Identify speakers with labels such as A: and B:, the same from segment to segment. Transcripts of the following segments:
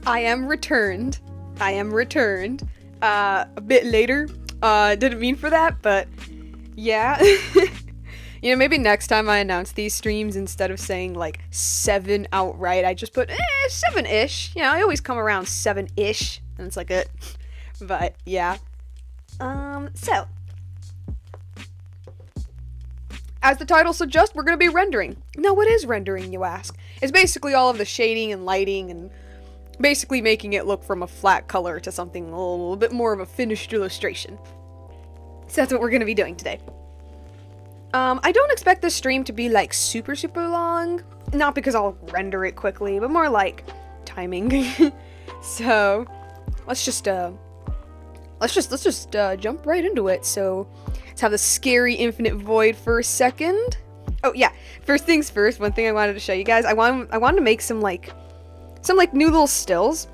A: I am returned. I am returned. A bit later. Didn't mean for that, but yeah. You know, maybe next time I announce these streams, instead of saying like 7 outright, I just put 7-ish. You know, I always come around 7-ish, and it's like it. But yeah. So as the title suggests, we're gonna be rendering. Now, what is rendering, you ask? It's basically all of the shading and lighting and basically making it look from a flat color to something a little bit more of a finished illustration. So that's what we're gonna be doing today. I don't expect this stream to be like super long. Not because I'll render it quickly, but more like timing. So let's just jump right into it. So let's have the scary infinite void for a second. Oh yeah, first things first, one thing I wanted to show you guys. I wanted to make some new little stills.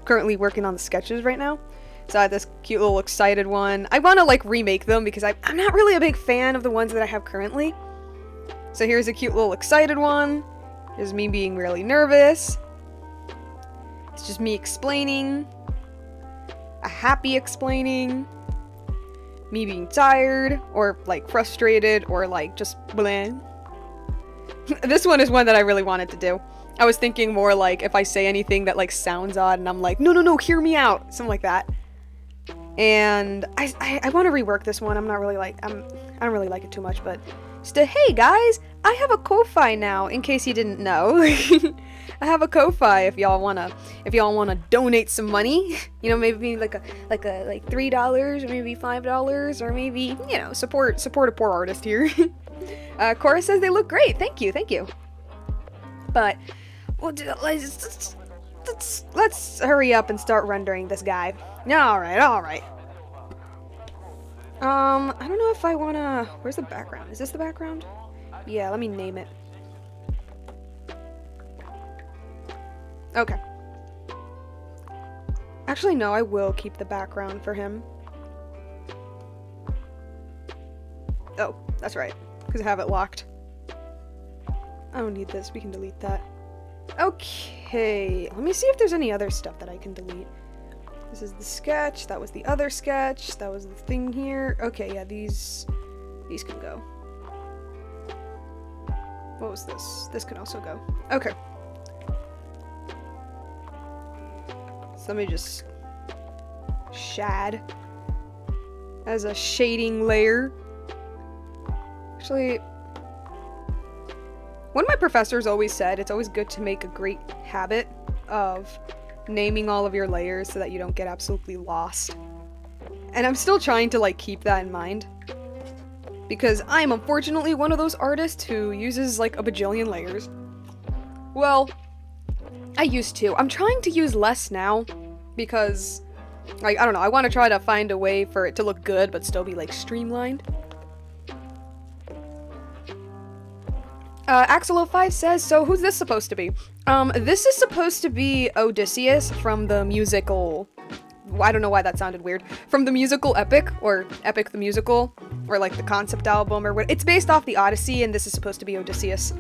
A: Currently working on the sketches right now. So I had this cute little excited one. I want to like remake them because I'm not really a big fan of the ones that I have currently. So here's a cute little excited one. Here's me being really nervous. It's just me explaining. A happy explaining. Me being tired or like frustrated or like just bland. This one is one that I really wanted to do. I was thinking more like if I say anything that like sounds odd and I'm like, no, hear me out. Something like that. And I want to rework this one. I don't really like it too much, but just hey guys, I have a Ko-Fi now, in case you didn't know. I have a Ko-Fi if y'all wanna donate some money. You know, maybe like $3 or maybe $5 or maybe, you know, support a poor artist here. Cora says they look great. Thank you. But let's hurry up and start rendering this guy. Alright. I don't know if I wanna... Where's the background? Is this the background? Yeah, let me name it. Okay. Actually, no, I will keep the background for him. Oh, that's right. Because I have it locked. I don't need this. We can delete that. Okay, let me see if there's any other stuff that I can delete. This is the sketch, that was the other sketch, that was the thing here. Okay, yeah, these can go. What was this? This can also go. Okay. So let me just shad as a shading layer. Actually, one of my professors always said it's always good to make a great habit of naming all of your layers so that you don't get absolutely lost. And I'm still trying to like keep that in mind. Because I'm unfortunately one of those artists who uses like a bajillion layers. Well, I used to. I'm trying to use less now because, like, I don't know, I want to try to find a way for it to look good but still be like streamlined. Axel05 says, so who's this supposed to be? This is supposed to be Odysseus from the musical... I don't know why that sounded weird. From the musical Epic, or Epic the Musical, or like the concept album, or what. It's based off the Odyssey, and this is supposed to be Odysseus.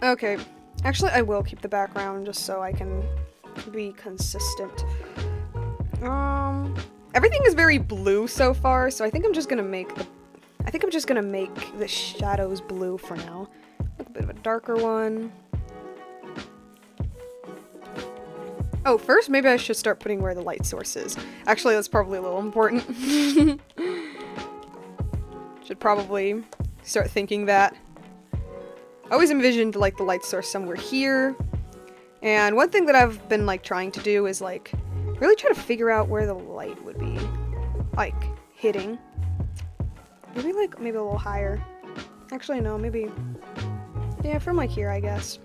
A: Okay. Actually, I will keep the background just so I can be consistent. Everything is very blue so far, so I think I'm just gonna make the shadows blue for now. A bit of a darker one. Oh, first maybe I should start putting where the light source is. Actually, that's probably a little important. Should probably start thinking that. I always envisioned like the light source somewhere here. And one thing that I've been like trying to do is like really try to figure out where the light would be like hitting. Maybe a little higher. Actually, no, maybe... Yeah, from like here, I guess.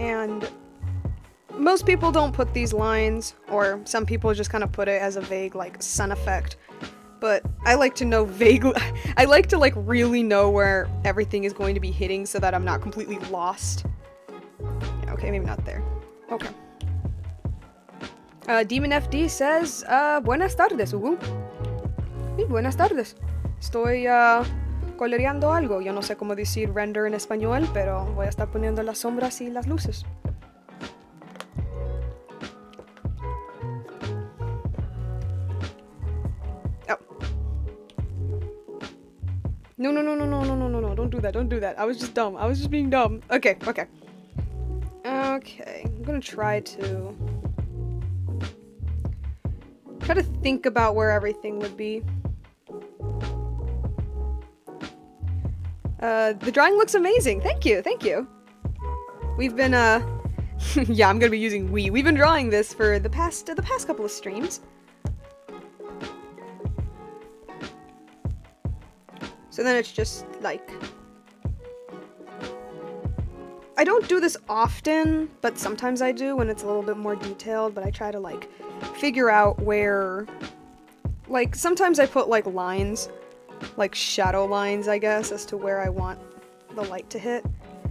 A: And most people don't put these lines, or some people just kind of put it as a vague, like, sun effect. But I like to know vaguely... I like to, like, really know where everything is going to be hitting so that I'm not completely lost. Yeah, okay, maybe not there. Okay. Demon FD says, Buenas tardes, Ugu. Sí, buenas tardes. Estoy coloreando algo. Yo no sé cómo decir render en español, pero voy a estar poniendo las sombras y las luces. Oh. No, don't do that. I was just dumb. I was just being dumb. Okay. Okay, I'm gonna try to think about where everything would be. The drawing looks amazing. Thank you. We've been, yeah, I'm gonna be using we. We've been drawing this for the past couple of streams. So then it's just, like... I don't do this often, but sometimes I do when it's a little bit more detailed, but I try to, like, figure out where... Like, sometimes I put, like, lines... like shadow lines, I guess, as to where I want the light to hit.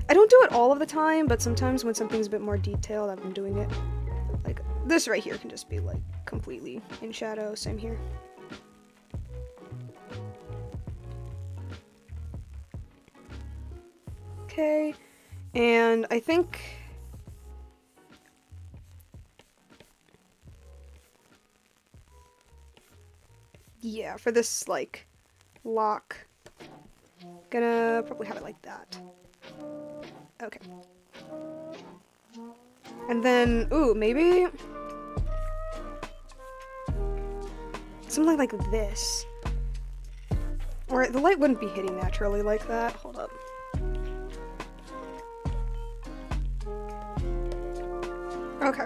A: I don't do it all of the time, but sometimes when something's a bit more detailed, I've been doing it. Like, this right here can just be, like, completely in shadow. Same here. Okay, and I think... yeah, for this, like... lock. Gonna probably have it like that. Okay. And then, ooh, maybe something like this. Or the light wouldn't be hitting naturally like that. Hold up. Okay.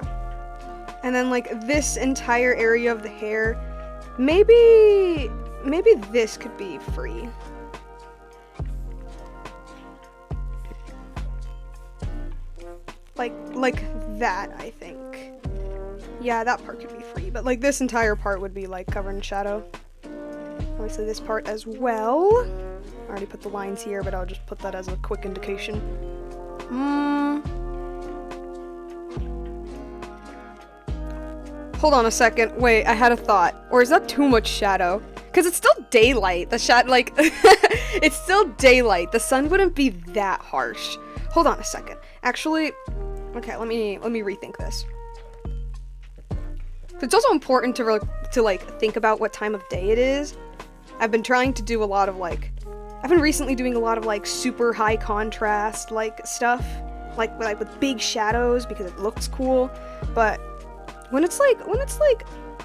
A: And then like this entire area of the hair, maybe this could be free. Like that, I think. Yeah, that part could be free, but like this entire part would be like covered in shadow. Obviously this part as well. I already put the lines here, but I'll just put that as a quick indication. Hold on a second. Wait, I had a thought. Or is that too much shadow? Because it's still daylight. The shot, like, it's still daylight. The sun wouldn't be that harsh. Hold on a second. Actually, okay, let me rethink this. It's also important to like think about what time of day it is. I've been trying to do a lot of like, I've been recently doing a lot of like super high contrast like stuff, like with big shadows because it looks cool. But when it's like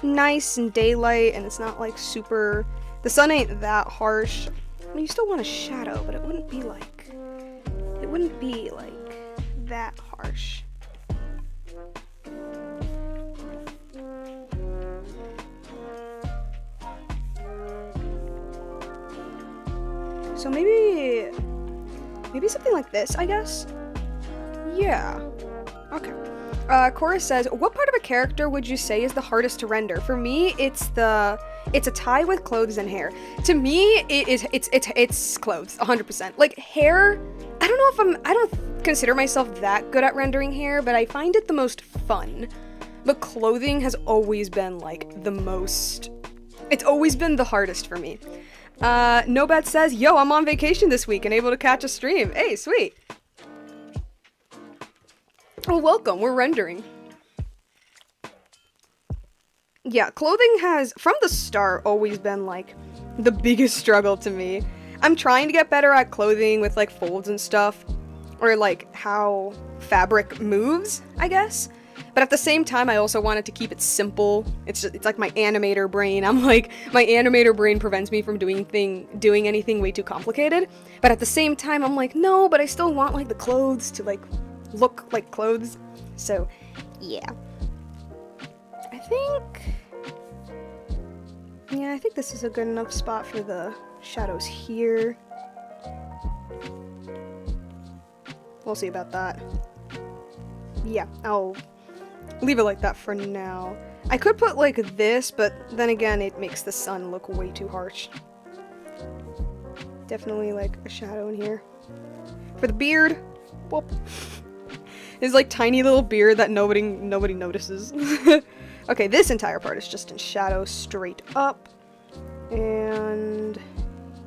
A: nice and daylight and it's not like super, the sun ain't that harsh. I mean, you still want a shadow, but it wouldn't be like that harsh. So maybe something like this, I guess? Yeah. Okay. Chorus says, what part of a character would you say is the hardest to render? For me, it's a tie with clothes and hair. To me, it's clothes, 100%. Like, hair, I don't consider myself that good at rendering hair, but I find it the most fun. But clothing has always been, like, it's always been the hardest for me. Nobat says, yo, I'm on vacation this week and able to catch a stream. Hey, sweet. Oh, welcome, we're rendering. Yeah, clothing has, from the start, always been, like, the biggest struggle to me. I'm trying to get better at clothing with, like, folds and stuff, or, like, how fabric moves, I guess. But at the same time, I also wanted to keep it simple. It's like my animator brain. I'm like, my animator brain prevents me from doing anything way too complicated. But at the same time, I'm like, no, but I still want, like, the clothes to, like, look like clothes. So, yeah. I think this is a good enough spot for the shadows here. We'll see about that. Yeah, I'll leave it like that for now. I could put like this, but then again, it makes the sun look way too harsh. Definitely like a shadow in here. For the beard, whoop. His like tiny little beard that nobody notices. Okay, this entire part is just in shadow straight up. And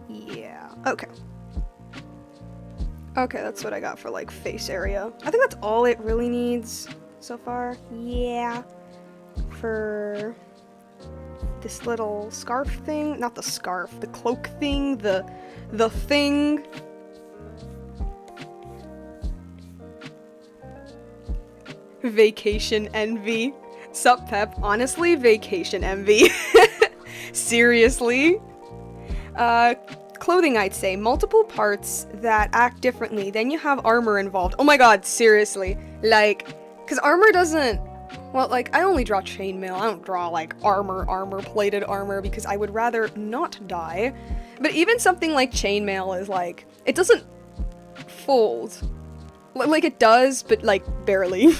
A: yeah. Okay. Okay, that's what I got for, like, face area. I think that's all it really needs so far. Yeah. For this little scarf thing. Not the scarf, the cloak thing, the thing. Vacation envy. Sup, Pep? Honestly, vacation envy. Seriously. Clothing, I'd say. Multiple parts that act differently. Then you have armor involved. Oh my god, seriously. Like, because armor doesn't... Well, like, I only draw chainmail. I don't draw, like, plated armor, because I would rather not die. But even something like chainmail is, like, it doesn't fold. Like, it does, but, like, barely.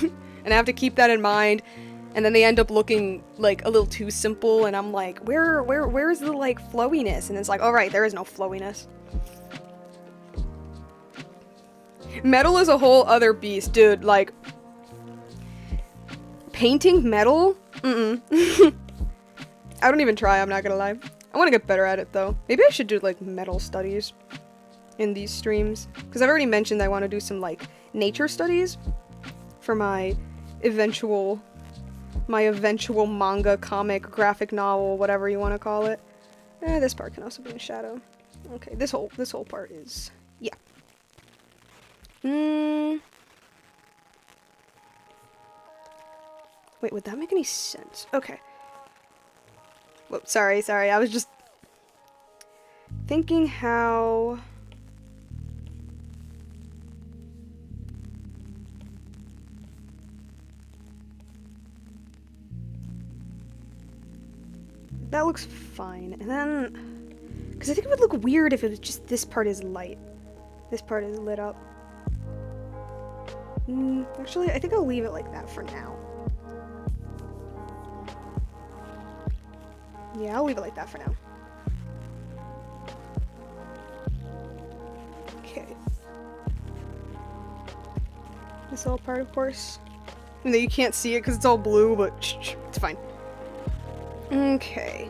A: And I have to keep that in mind. And then they end up looking, like, a little too simple, and I'm like, where's the, like, flowiness? And it's like, alright, there is no flowiness. Metal is a whole other beast, dude, like, painting metal? I don't even try, I'm not gonna lie. I want to get better at it, though. Maybe I should do, like, metal studies in these streams. Because I've already mentioned I want to do some, like, nature studies for my eventual manga, comic, graphic novel, whatever you want to call it. This part can also be in shadow. Okay, this whole part is, yeah. Wait, would that make any sense? Okay. Whoops, sorry, I was just thinking how... That looks fine. And then... Because I think it would look weird if it was just this part is light. This part is lit up. Actually, I think I'll leave it like that for now. Yeah, I'll leave it like that for now. Okay. This all part, of course. Even though you can't see it because it's all blue, but it's fine. Okay.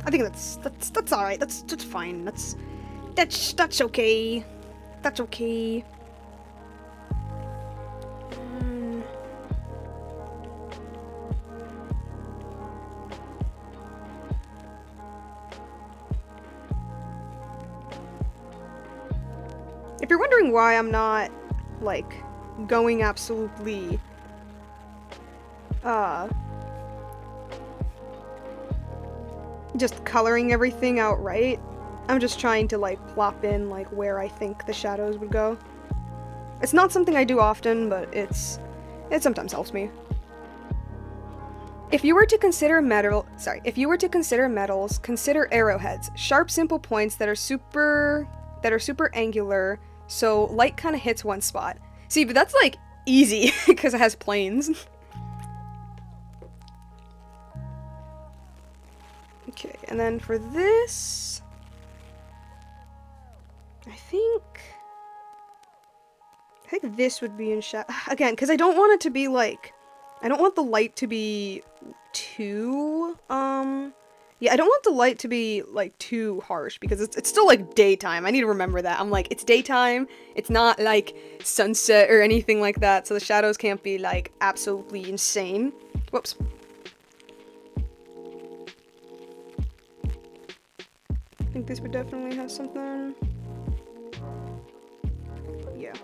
A: I think that's all right. That's fine. That's okay. That's okay. If you're wondering why I'm not, like, going absolutely, just coloring everything outright, I'm just trying to, like, plop in, like, where I think the shadows would go. It's not something I do often, but it sometimes helps me. If you were to consider metals, consider arrowheads. Sharp, simple points that are super angular, so light kind of hits one spot. See, but that's, like, easy, because it has planes. Okay, and then for this... I think this would be in shadow. Again, because I don't want it to be, like... I don't want the light to be too, yeah, I don't want the light to be, like, too harsh, because it's still, like, daytime. I need to remember that. I'm like, it's daytime, it's not, like, sunset or anything like that, so the shadows can't be, like, absolutely insane. Whoops. I think this would definitely have something. Yeah.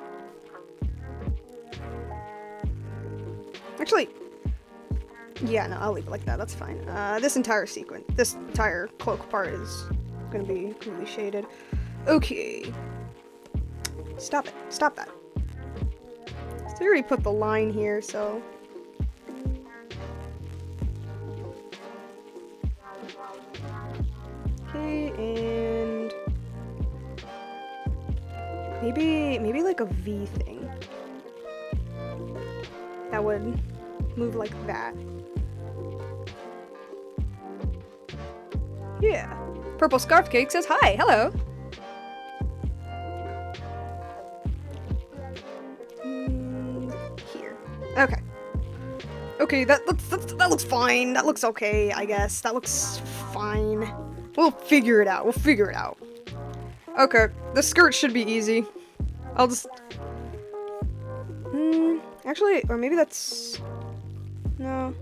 A: Actually, yeah, no, I'll leave it like that, that's fine. This entire cloak part is gonna be completely shaded. Okay. Stop it. Stop that. So I already put the line here, so... Okay, and... Maybe like a V thing. That would move like that. Yeah. Purple Scarf Cake says hi. Hello. Here. Okay. Okay, that looks fine. That looks okay, I guess. That looks fine. We'll figure it out. We'll figure it out. Okay, the skirt should be easy. I'll just... actually, or maybe that's... No.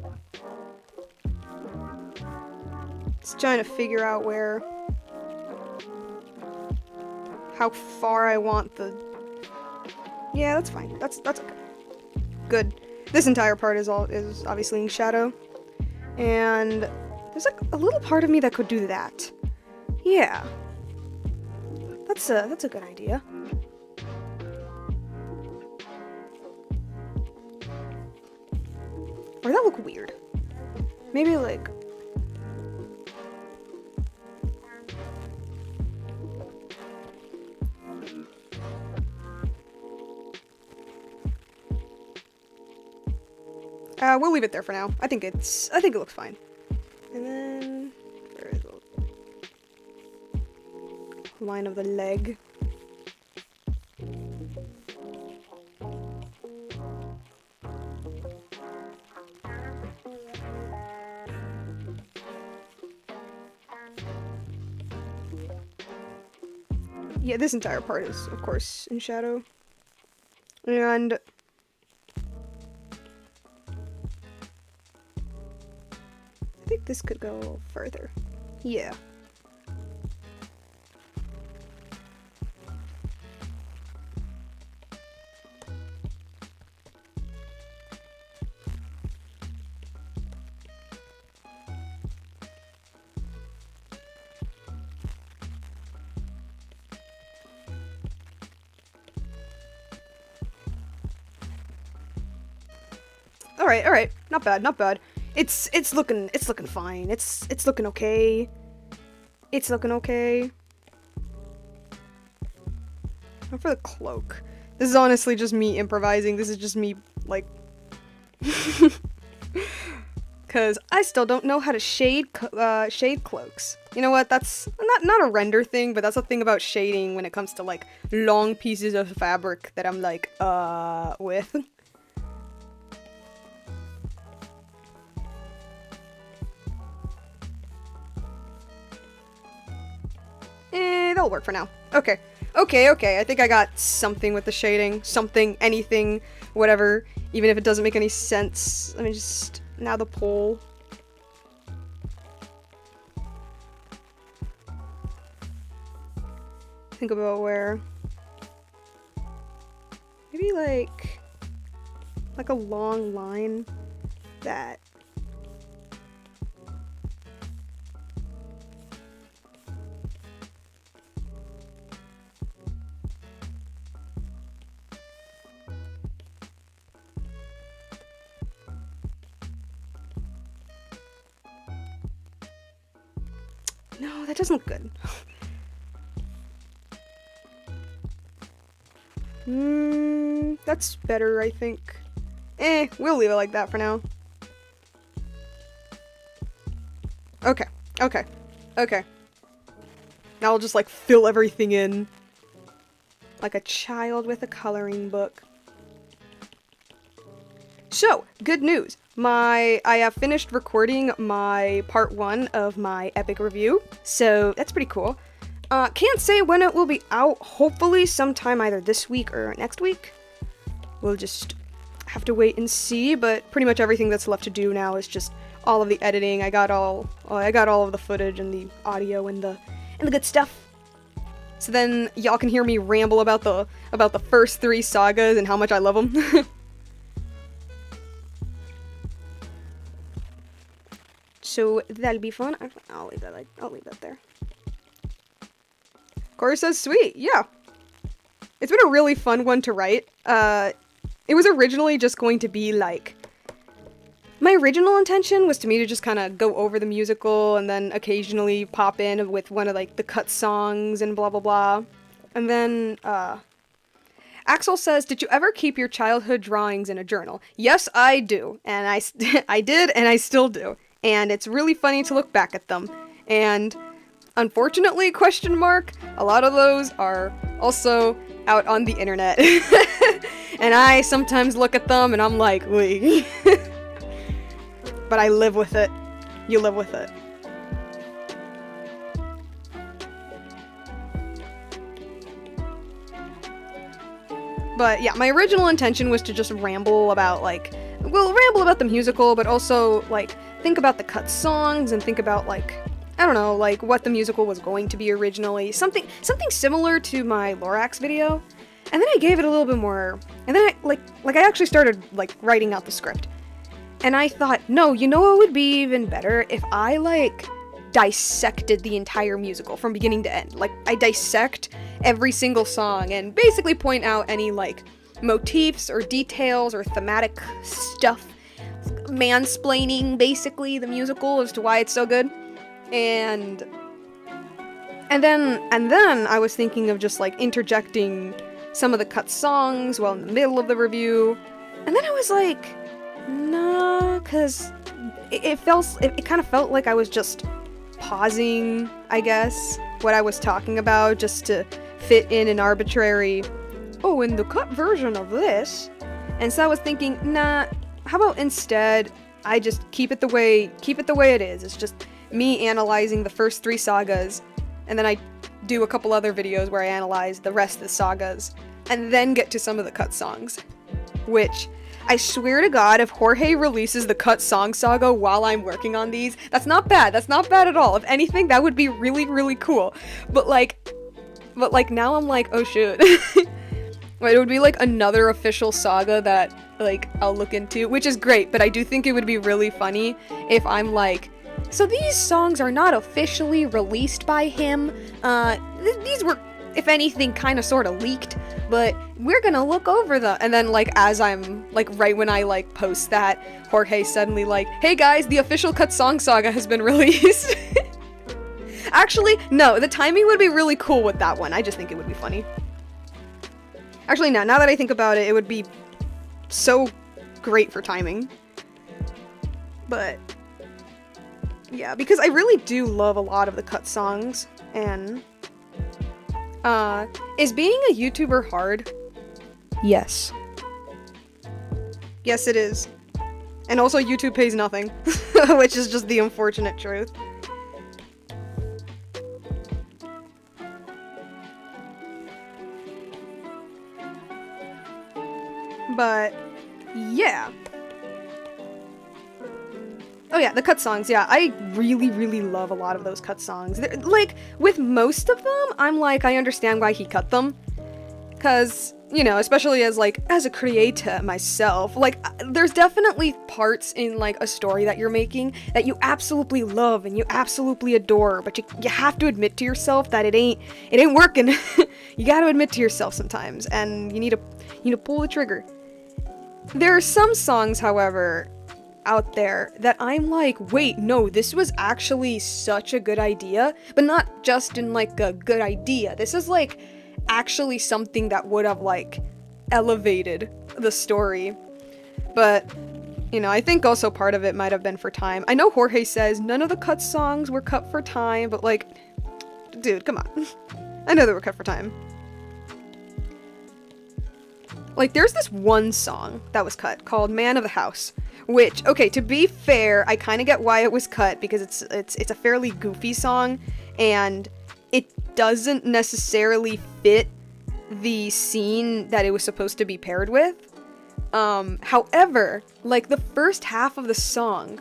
A: Just trying to figure out where... How far I want the... Yeah, that's fine. That's okay. Good. This entire part is obviously in shadow. And there's like a little part of me that could do that. Yeah. That's a good idea. Or that look weird. Maybe like... we'll leave it there for now. I think it looks fine. And then there is a line of the leg. Yeah, this entire part is, of course, in shadow. And I think this could go further. Yeah. All right. Not bad, not bad. It's looking fine. It's looking okay. It's looking okay. Now for the cloak. This is honestly just me improvising. This is just me, like... Because I still don't know how to shade cloaks. You know what? That's not a render thing, but that's a thing about shading when it comes to, like, long pieces of fabric that I'm, like, with. That'll work for now. Okay. I think I got something with the shading. Something, anything, whatever. Even if it doesn't make any sense. Let me just... Now the pole. Think about where... Maybe like a long line that... No, that doesn't look good. That's better, I think. We'll leave it like that for now. Okay. Now I'll just, like, fill everything in. Like a child with a coloring book. So, good news. I have finished recording my part 1 of my epic review, so that's pretty cool. Can't say when it will be out, hopefully sometime either this week or next week. We'll just have to wait and see, but pretty much everything that's left to do now is just all of the editing. I got all of the footage and the audio and the good stuff. So then y'all can hear me ramble about the first 3 sagas and how much I love them. So that'll be fun. I'll leave that there. Corey says, sweet, yeah. It's been a really fun one to write. It was originally just going to be like... My original intention was to just kind of go over the musical and then occasionally pop in with one of, like, the cut songs and blah, blah, blah. And then, Axel says, did you ever keep your childhood drawings in a journal? Yes, I do. And I did, and I still do. And it's really funny to look back at them. And unfortunately, question mark, a lot of those are also out on the internet. And I sometimes look at them and I'm like, wait. But I live with it. You live with it. But yeah, my original intention was to just ramble about ramble about the musical, but also like think about the cut songs and think about like, I don't know, like what the musical was going to be originally. Something similar to my Lorax video. And then I gave it a little bit more, and then I actually started like writing out the script. And I thought, no, you know what would be even better if I like dissected the entire musical from beginning to end. Like I dissect every single song and basically point out any like motifs or details or thematic stuff, mansplaining basically the musical as to why it's so good. And then I was thinking of just like interjecting some of the cut songs while in the middle of the review. And then I was like, nah, cause it kind of felt like I was just pausing, I guess, what I was talking about just to fit in an arbitrary, oh, in the cut version of this. And so I was thinking, nah, how about instead I just keep it the way it is. It's just me analyzing the first 3 sagas, and then I do a couple other videos where I analyze the rest of the sagas, and then get to some of the cut songs. Which, I swear to God, if Jorge releases the cut song saga while I'm working on these, that's not bad. That's not bad at all. If anything, that would be really, really cool. But now I'm like, oh shoot. It would be like another official saga that like I'll look into, which is great, but I do think it would be really funny if I'm like, so these songs are not officially released by him. These were, if anything, kind of sort of leaked, but we're gonna look over them. And then like as I'm like right when I like post that, Jorge suddenly like, hey guys, the official cut song saga has been released. Actually, no, the timing would be really cool with that one. I just think it would be funny. Actually, now that I think about it, it would be so great for timing. But yeah, because I really do love a lot of the cut songs. And is being a YouTuber hard? Yes. Yes, it is. And also YouTube pays nothing, which is just the unfortunate truth. But yeah. Oh yeah, the cut songs, yeah, I really, really love a lot of those cut songs. Like, with most of them, I'm like, I understand why he cut them. Cause, you know, especially as a creator myself, like, there's definitely parts in, like, a story that you're making that you absolutely love and you absolutely adore, but you have to admit to yourself that it ain't working. You gotta admit to yourself sometimes, and you need to pull the trigger. There are some songs, however, out there that I'm like, wait, no, this was actually such a good idea, but not just in like a good idea. This is like actually something that would have like elevated the story. But, you know, I think also part of it might have been for time. I know Jorge says none of the cut songs were cut for time, but like, dude, come on. I know they were cut for time. Like, there's this one song that was cut called Man of the House, which, okay, to be fair, I kind of get why it was cut, because it's a fairly goofy song, and it doesn't necessarily fit the scene that it was supposed to be paired with. However, like, the first half of the song,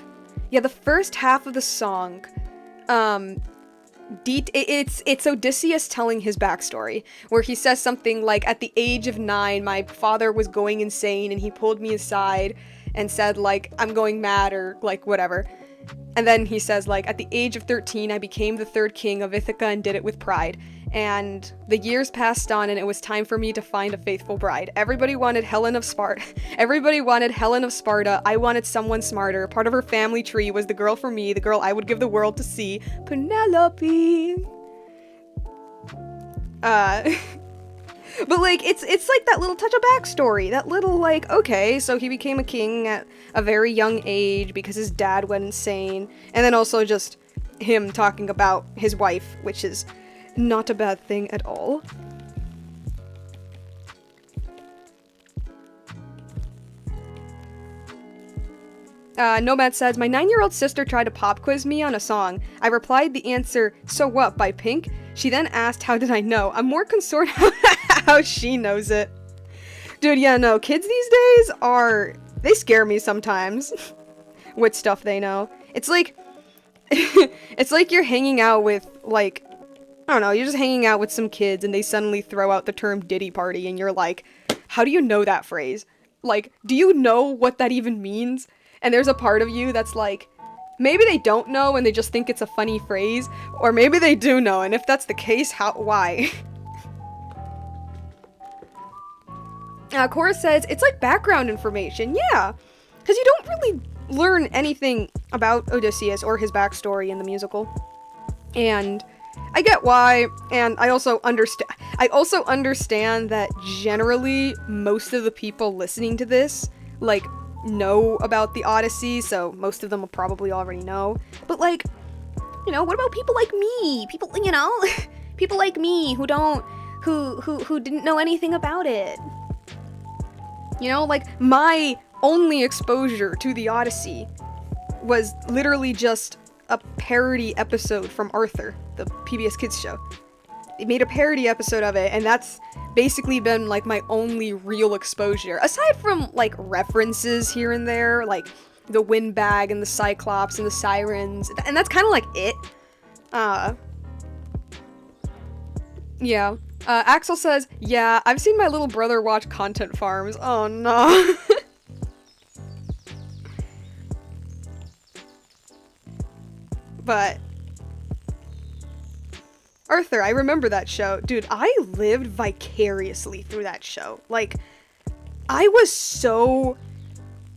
A: it's Odysseus telling his backstory, where he says something like, at the age of 9, my father was going insane, and he pulled me aside and said, like, I'm going mad, or, like, whatever. And then he says, like, at the age of 13, I became the 3rd king of Ithaca and did it with pride. And the years passed on, and it was time for me to find a faithful bride. Everybody wanted Helen of Sparta. I wanted someone smarter. Part of her family tree was the girl for me, the girl I would give the world to see. Penelope. But like it's like that little touch of backstory, that little like, okay, so he became a king at a very young age because his dad went insane, and then also just him talking about his wife, which is not a bad thing at all. Nomad says, my 9-year-old sister tried to pop quiz me on a song. I replied the answer, So What, by Pink. She then asked, how did I know? I'm more concerned how she knows it. Dude, yeah, no, kids these days they scare me sometimes with stuff they know. It's like, it's like you're hanging out with, like, I don't know, you're just hanging out with some kids and they suddenly throw out the term Diddy Party and you're like, how do you know that phrase? Like, do you know what that even means? And there's a part of you that's like, maybe they don't know and they just think it's a funny phrase, or maybe they do know, and if that's the case, why? Cora says, it's like background information, yeah, because you don't really learn anything about Odysseus or his backstory in the musical, and I get why, and I also understand that generally most of the people listening to this, like, know about the Odyssey, so most of them will probably already know. But like, you know, what about people like me? People, you know, people like me who didn't know anything about it. You know, like my only exposure to the Odyssey was literally just a parody episode from Arthur, the PBS Kids show. They made a parody episode of it, and that's basically been like my only real exposure, aside from like references here and there, like the windbag and the cyclops and the sirens, and that's kind of like it. Yeah. Axel says, yeah, I've seen my little brother watch content farms. Oh no. But Arthur, I remember that show. Dude, I lived vicariously through that show. Like, I was so...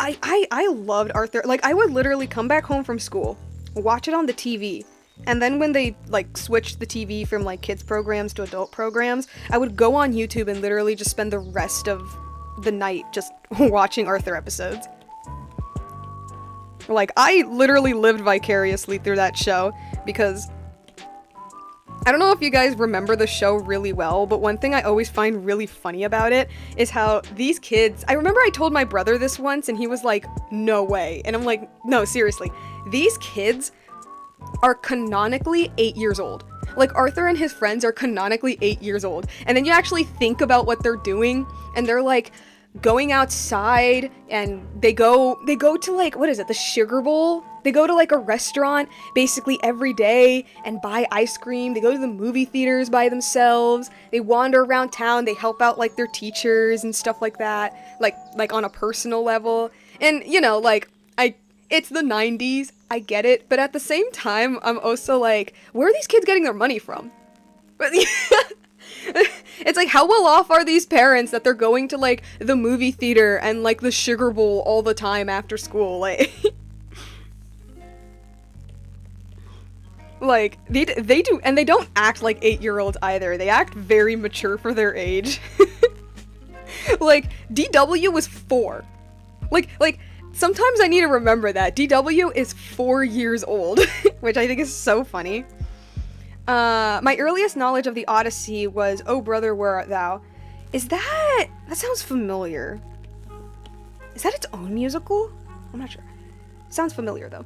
A: I loved Arthur. Like, I would literally come back home from school, watch it on the TV, and then when they, like, switched the TV from, like, kids programs to adult programs, I would go on YouTube and literally just spend the rest of the night just watching Arthur episodes. Like, I literally lived vicariously through that show, because I don't know if you guys remember the show really well, but one thing I always find really funny about it is how these kids... I remember I told my brother this once, and he was like, no way. And I'm like, no, seriously. These kids are canonically 8 years old. Like, Arthur and his friends are canonically 8 years old. And then you actually think about what they're doing, and they're like going outside, and they go to, like, what is it, the Sugar Bowl? They go to, like, a restaurant basically every day and buy ice cream. They go to the movie theaters by themselves. They wander around town. They help out, like, their teachers and stuff like that, like on a personal level. And, you know, like, it's the 90s, I get it, but at the same time, I'm also like, where are these kids getting their money from? It's like, how well off are these parents that they're going to, like, the movie theater and, like, the Sugar Bowl all the time after school? Like, like, they do, and they don't act like 8-year-olds either. They act very mature for their age. Like, DW was 4. Like, sometimes I need to remember that. DW is 4 years old, which I think is so funny. My earliest knowledge of the Odyssey was Oh Brother, Where Art Thou? That sounds familiar. Is that its own musical? I'm not sure. Sounds familiar, though.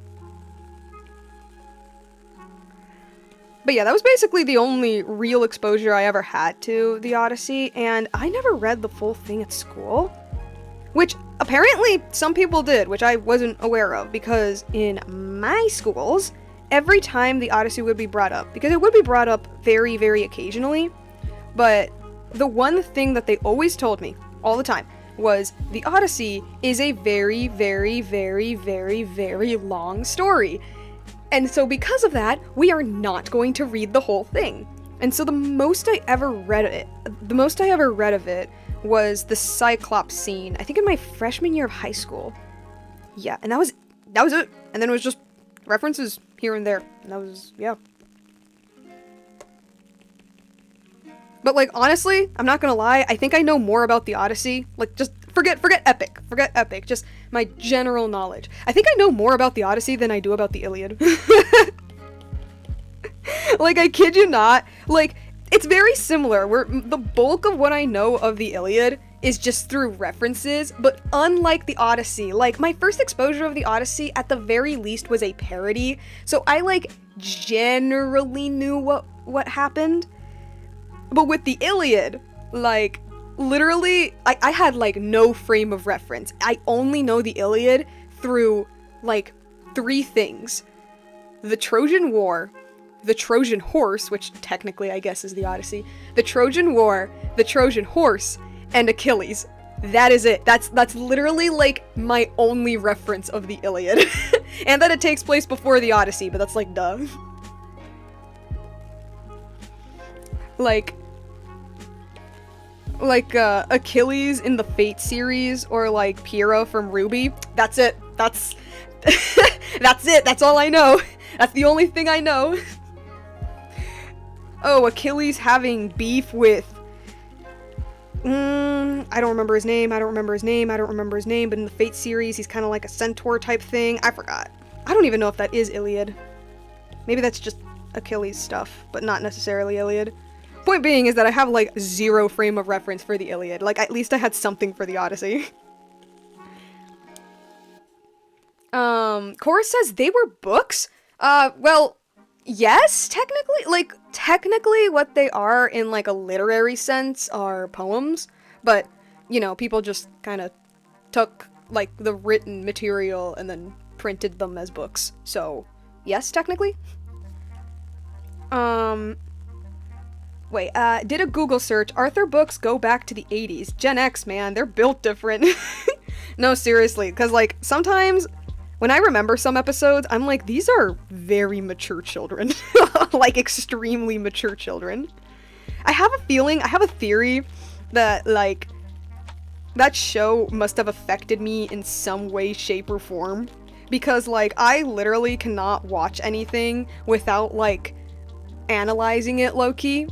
A: But yeah, that was basically the only real exposure I ever had to the Odyssey, and I never read the full thing at school. Which, apparently, some people did, which I wasn't aware of, because in my schools, every time the Odyssey would be brought up, because it would be brought up very, very occasionally, but the one thing that they always told me, all the time, was the Odyssey is a very, very, very, very, very long story. And so because of that, we are not going to read the whole thing. And so the most I ever read of it was the Cyclops scene, I think in my freshman year of high school. Yeah, and that was it. And then it was just references here and there. And that was, yeah. But, like, honestly, I'm not gonna lie, I think I know more about the Odyssey. Like, just forget Epic. Forget Epic. Just my general knowledge. I think I know more about the Odyssey than I do about the Iliad. Like, I kid you not. Like, it's very similar, where the bulk of what I know of the Iliad is just through references, but unlike the Odyssey, like, my first exposure of the Odyssey, at the very least, was a parody, so I, like, generally knew what happened. But with the Iliad, like, literally, I had, like, no frame of reference. I only know the Iliad through, like, 3 things. The Trojan War, the Trojan Horse, which technically I guess is the Odyssey, the Trojan War, the Trojan Horse, and Achilles. That is it. That's literally, like, my only reference of the Iliad. And that it takes place before the Odyssey, but that's, like, duh. Like Achilles in the Fate series, or like Pyrrha from Ruby. That's it. That's that's it. That's all I know. That's the only thing I know. Oh, Achilles having beef with I don't remember his name, but in the Fate series he's kind of like a centaur type thing. I forgot. I don't even know if that is Iliad. Maybe that's just Achilles stuff, but not necessarily Iliad. Point being is that I have, like, 0 frame of reference for the Iliad. Like, at least I had something for the Odyssey. Chorus says they were books? Well, yes, technically. Like, technically what they are in, like, a literary sense are poems. But, you know, people just kind of took, like, the written material and then printed them as books. So, yes, technically. Wait, did a Google search. Arthur books go back to the 80s. Gen X, man, they're built different. No, seriously, because, like, sometimes when I remember some episodes, I'm like, these are very mature children. Like, extremely mature children. I have a theory that, like, that show must have affected me in some way, shape, or form. Because, like, I literally cannot watch anything without, like, analyzing it low-key.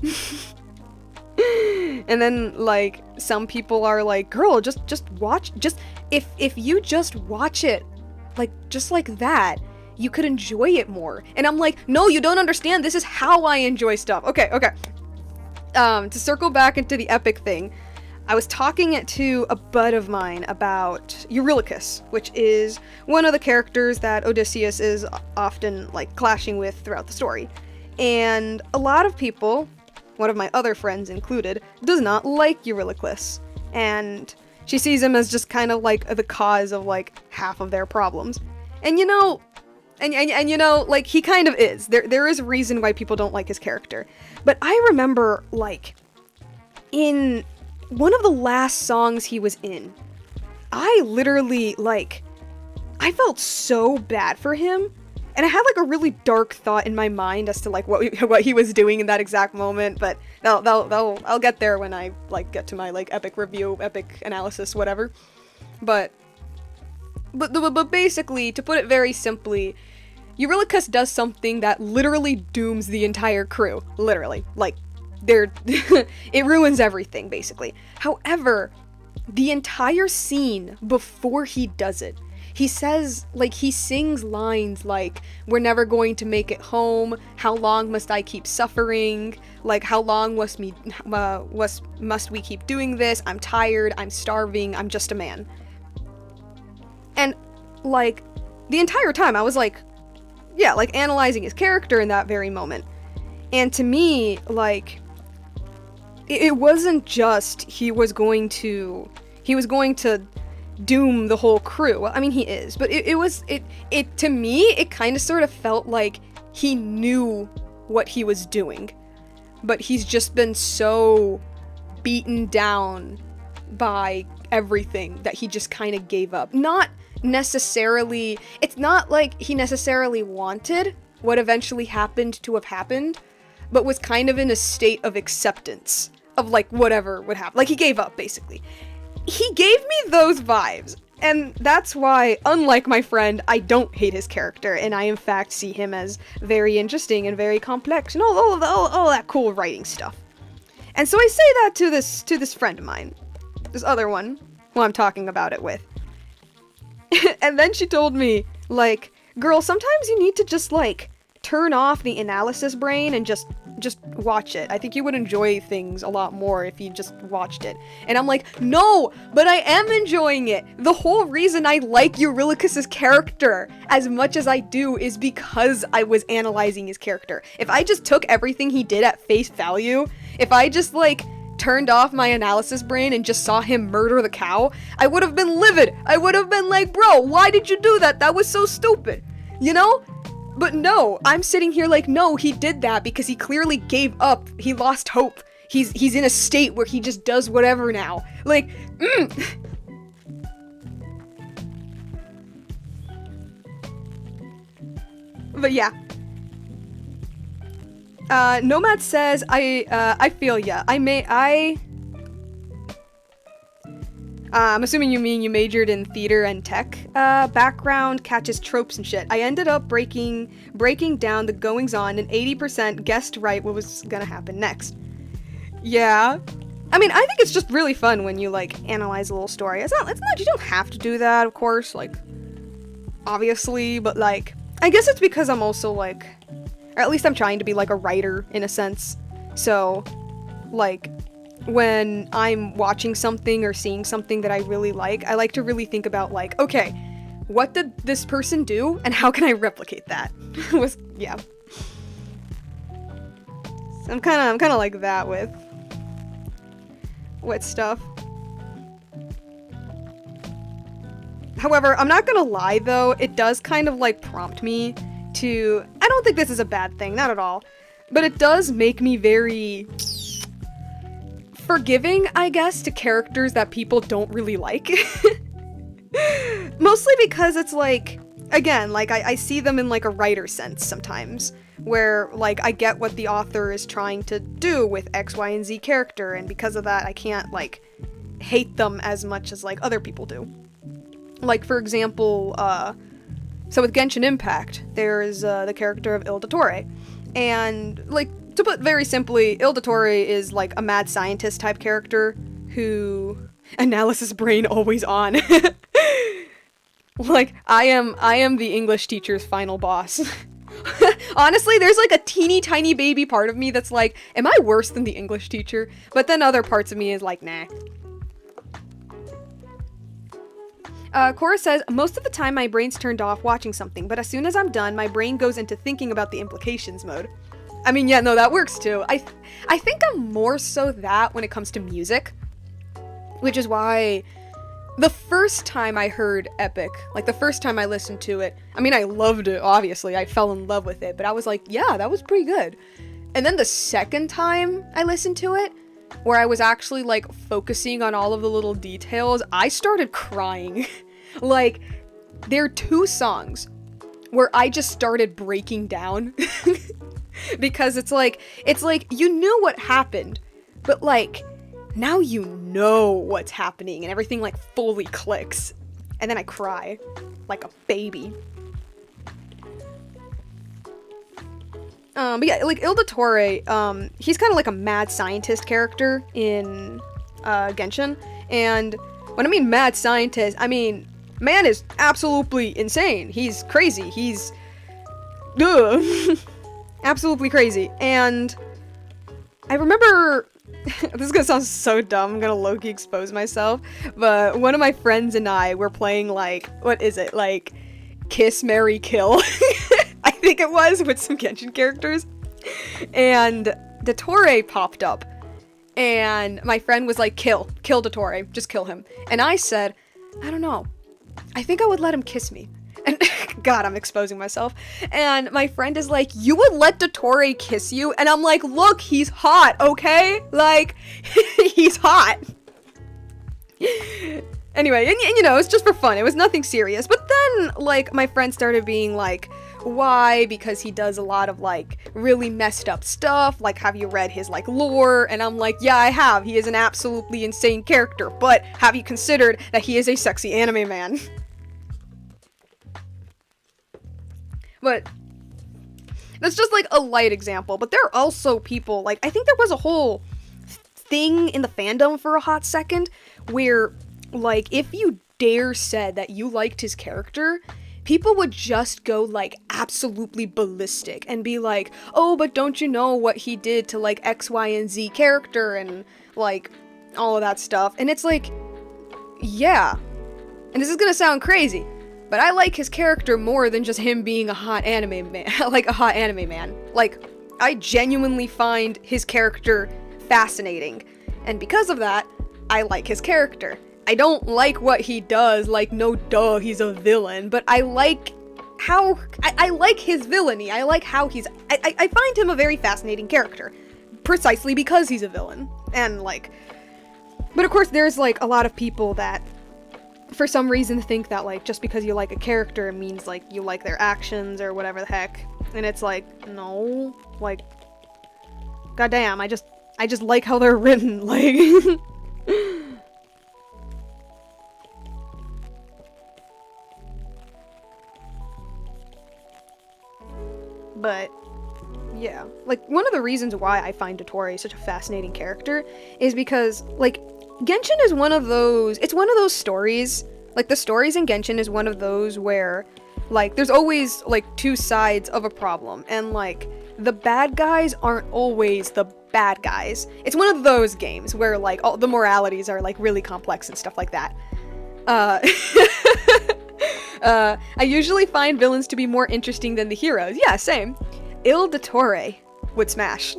A: And then, like, some people are like, girl, just watch, if you just watch it, like, just like that, you could enjoy it more. And I'm like, no, you don't understand, this is how I enjoy stuff. Okay. To circle back into the Epic thing, I was talking it to a bud of mine about Eurylochus, which is one of the characters that Odysseus is often, like, clashing with throughout the story. And a lot of people, one of my other friends included, does not like Eurylochus. And she sees him as just kind of like the cause of like half of their problems. And you know, and you know, like, he kind of is. There is a reason why people don't like his character. But I remember, like, in one of the last songs he was in, I literally, like, I felt so bad for him. And I had, like, a really dark thought in my mind as to, like, what he was doing in that exact moment, but I'll get there when I, like, get to my, like, epic review, epic analysis, whatever. But basically, to put it very simply, Eurylochus does something that literally dooms the entire crew. Literally. Like, it ruins everything, basically. However, the entire scene before he does it, he says, like, he sings lines like, we're never going to make it home, how long must I keep suffering, like, how long must we keep doing this, I'm tired, I'm starving, I'm just a man. And, like, the entire time I was like, yeah, like, analyzing his character in that very moment. And to me, like, it wasn't just he was going to doom the whole crew. Well, I mean, he is, but it to me, it kind of sort of felt like he knew what he was doing, but he's just been so beaten down by everything that he just kind of gave up. Not necessarily, it's not like he necessarily wanted what eventually happened to have happened, but was kind of in a state of acceptance of, like, whatever would happen. Like, he gave up, basically. He gave me those vibes, and that's why, unlike my friend, I don't hate his character, and I in fact see him as very interesting and very complex, and all that cool writing stuff. And so I say that to this friend of mine, this other one, who I'm talking about it with. And then she told me, like, girl, sometimes you need to just, like, turn off the analysis brain and just watch it. I think you would enjoy things a lot more if you just watched it. And I'm like, no, but I am enjoying it. The whole reason I like Eurylochus's character as much as I do is because I was analyzing his character. If I just took everything he did at face value, if I just, like, turned off my analysis brain and just saw him murder the cow, I would have been livid. I would have been like, bro, why did you do that? That was so stupid. You know? But no, I'm sitting here like, no, he did that because he clearly gave up. He lost hope. He's in a state where he just does whatever now. Like, But yeah. Nomad says, I feel ya. I'm assuming you mean you majored in theater and tech. Background catches tropes and shit. I ended up breaking down the goings on and 80% guessed right what was gonna happen next. Yeah. I mean, I think it's just really fun when you, like, analyze a little story. It's not, you don't have to do that, of course, like, obviously, but, like, I guess it's because I'm also, like, or at least I'm trying to be, like, a writer, in a sense. So, like, when I'm watching something or seeing something that I really like, I like to really think about, like, okay, what did this person do, and how can I replicate that? Yeah. So I'm kind of like that with stuff. However, I'm not gonna lie though, it does kind of, like, prompt me to, I don't think this is a bad thing, not at all, but it does make me very forgiving, I guess, to characters that people don't really like. Mostly because it's like, again, like, I see them in, like, a writer sense sometimes, where, like, I get what the author is trying to do with X, Y, and Z character, and because of that, I can't, like, hate them as much as, like, other people do. Like, for example, so with Genshin Impact, there's the character of Ildatore, and, like, to put very simply, Ildatore is, like, a mad scientist type character who... Analysis brain always on. Like, I am the English teacher's final boss. Honestly, there's, like, a teeny tiny baby part of me that's like, am I worse than the English teacher? But then other parts of me is like, nah. Cora says, most of the time my brain's turned off watching something, but as soon as I'm done, my brain goes into thinking about the implications mode. I mean, yeah, no, that works too. I think I'm more so that when it comes to music, which is why the first time I heard Epic, like the first time I listened to it, I mean, I loved it, obviously, I fell in love with it, but I was like, yeah, that was pretty good. And then the second time I listened to it, where I was actually, like, focusing on all of the little details, I started crying. Like, there are 2 songs where I just started breaking down. Because it's like, you knew what happened, but, like, now you know what's happening, and everything, like, fully clicks. And then I cry. Like a baby. But yeah, like, Ildatore, he's kind of like a mad scientist character in, Genshin. And when I mean mad scientist, I mean, man is absolutely insane. He's crazy. He's... absolutely crazy. And I remember... this is gonna sound so dumb, I'm gonna low-key expose myself, but one of my friends and I were playing, like, what is it, like, Kiss, Marry, Kill, I think it was, with some Genshin characters, and Dottore popped up, and my friend was like, kill Dottore, just kill him, and I said, I don't know, I think I would let him kiss me. And God, I'm exposing myself. And my friend is like, you would let Dottore kiss you? And I'm like, look, he's hot, okay? Like, he's hot. Anyway, and you know, it's just for fun. It was nothing serious. But then, like, my friend started being like, why? Because he does a lot of, like, really messed up stuff. Like, have you read his, like, lore? And I'm like, yeah, I have. He is an absolutely insane character. But have you considered that he is a sexy anime man? But that's just, like, a light example. But there are also people, like, I think there was a whole thing in the fandom for a hot second where, like, if you dare said that you liked his character, people would just go, like, absolutely ballistic and be like, oh, but don't you know what he did to, like, X, Y, and Z character and, like, all of that stuff. And it's like, yeah. And this is gonna sound crazy, but I like his character more than just him being a hot anime man. Like, a hot anime man. Like, I genuinely find his character fascinating. And because of that, I like his character. I don't like what he does, like, no duh, he's a villain, but I like how, I like his villainy, I like how I find him a very fascinating character, precisely because he's a villain, and, like, but of course there's, like, a lot of people that, for some reason, think that, like, just because you like a character, it means, like, you like their actions, or whatever the heck, and it's like, no, like, goddamn, I just like how they're written, like, but, yeah. Like, one of the reasons why I find Dottore such a fascinating character is because, like, Genshin is one of those, it's one of those stories, like, the stories in Genshin is one of those where, like, there's always, like, two sides of a problem, and, like, the bad guys aren't always the bad guys. It's one of those games where, like, all the moralities are, like, really complex and stuff like that. I usually find villains to be more interesting than the heroes. Yeah, same. Il Dottore would smash.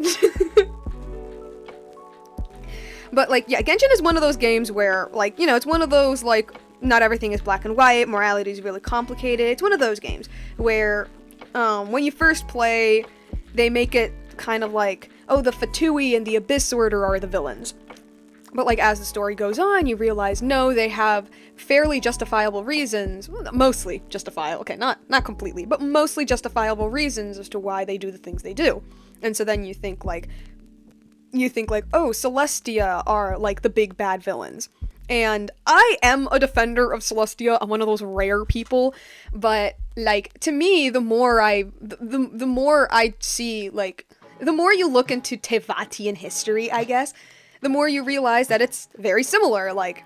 A: But, like, yeah, Genshin is one of those games where, like, you know, it's one of those, like, not everything is black and white, morality is really complicated. It's one of those games where, when you first play, they make it kind of like, oh, the Fatui and the Abyss Order are the villains. But, like, as the story goes on, you realize, no, they have fairly justifiable reasons, well, mostly justifiable, okay, not completely, but mostly justifiable reasons as to why they do the things they do. And so then you think, like, oh, Celestia are, like, the big bad villains. And I am a defender of Celestia, I'm one of those rare people, but, like, to me, the more I see, like, the more you look into Tevatian history, I guess, the more you realize that it's very similar. Like,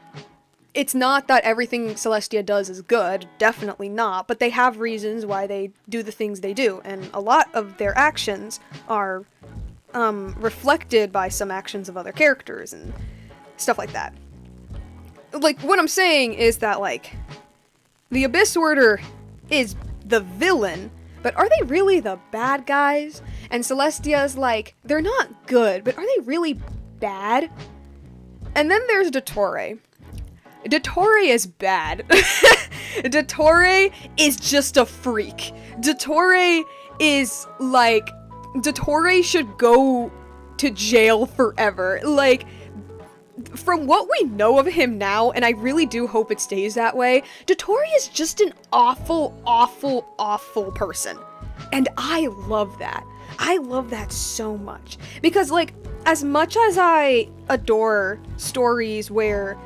A: it's not that everything Celestia does is good, definitely not, but they have reasons why they do the things they do, and a lot of their actions are reflected by some actions of other characters and stuff like that. Like, what I'm saying is that, like, the Abyss Order is the villain, but are they really the bad guys? And Celestia's like, they're not good, but are they really bad? And then there's Dottore. Dottore is bad. Dottore is just a freak. Dottore is, like, Dottore should go to jail forever. Like, from what we know of him now, and I really do hope it stays that way, Dottore is just an awful, awful, awful person. And I love that. I love that so much. Because, like, as much as I adore stories where,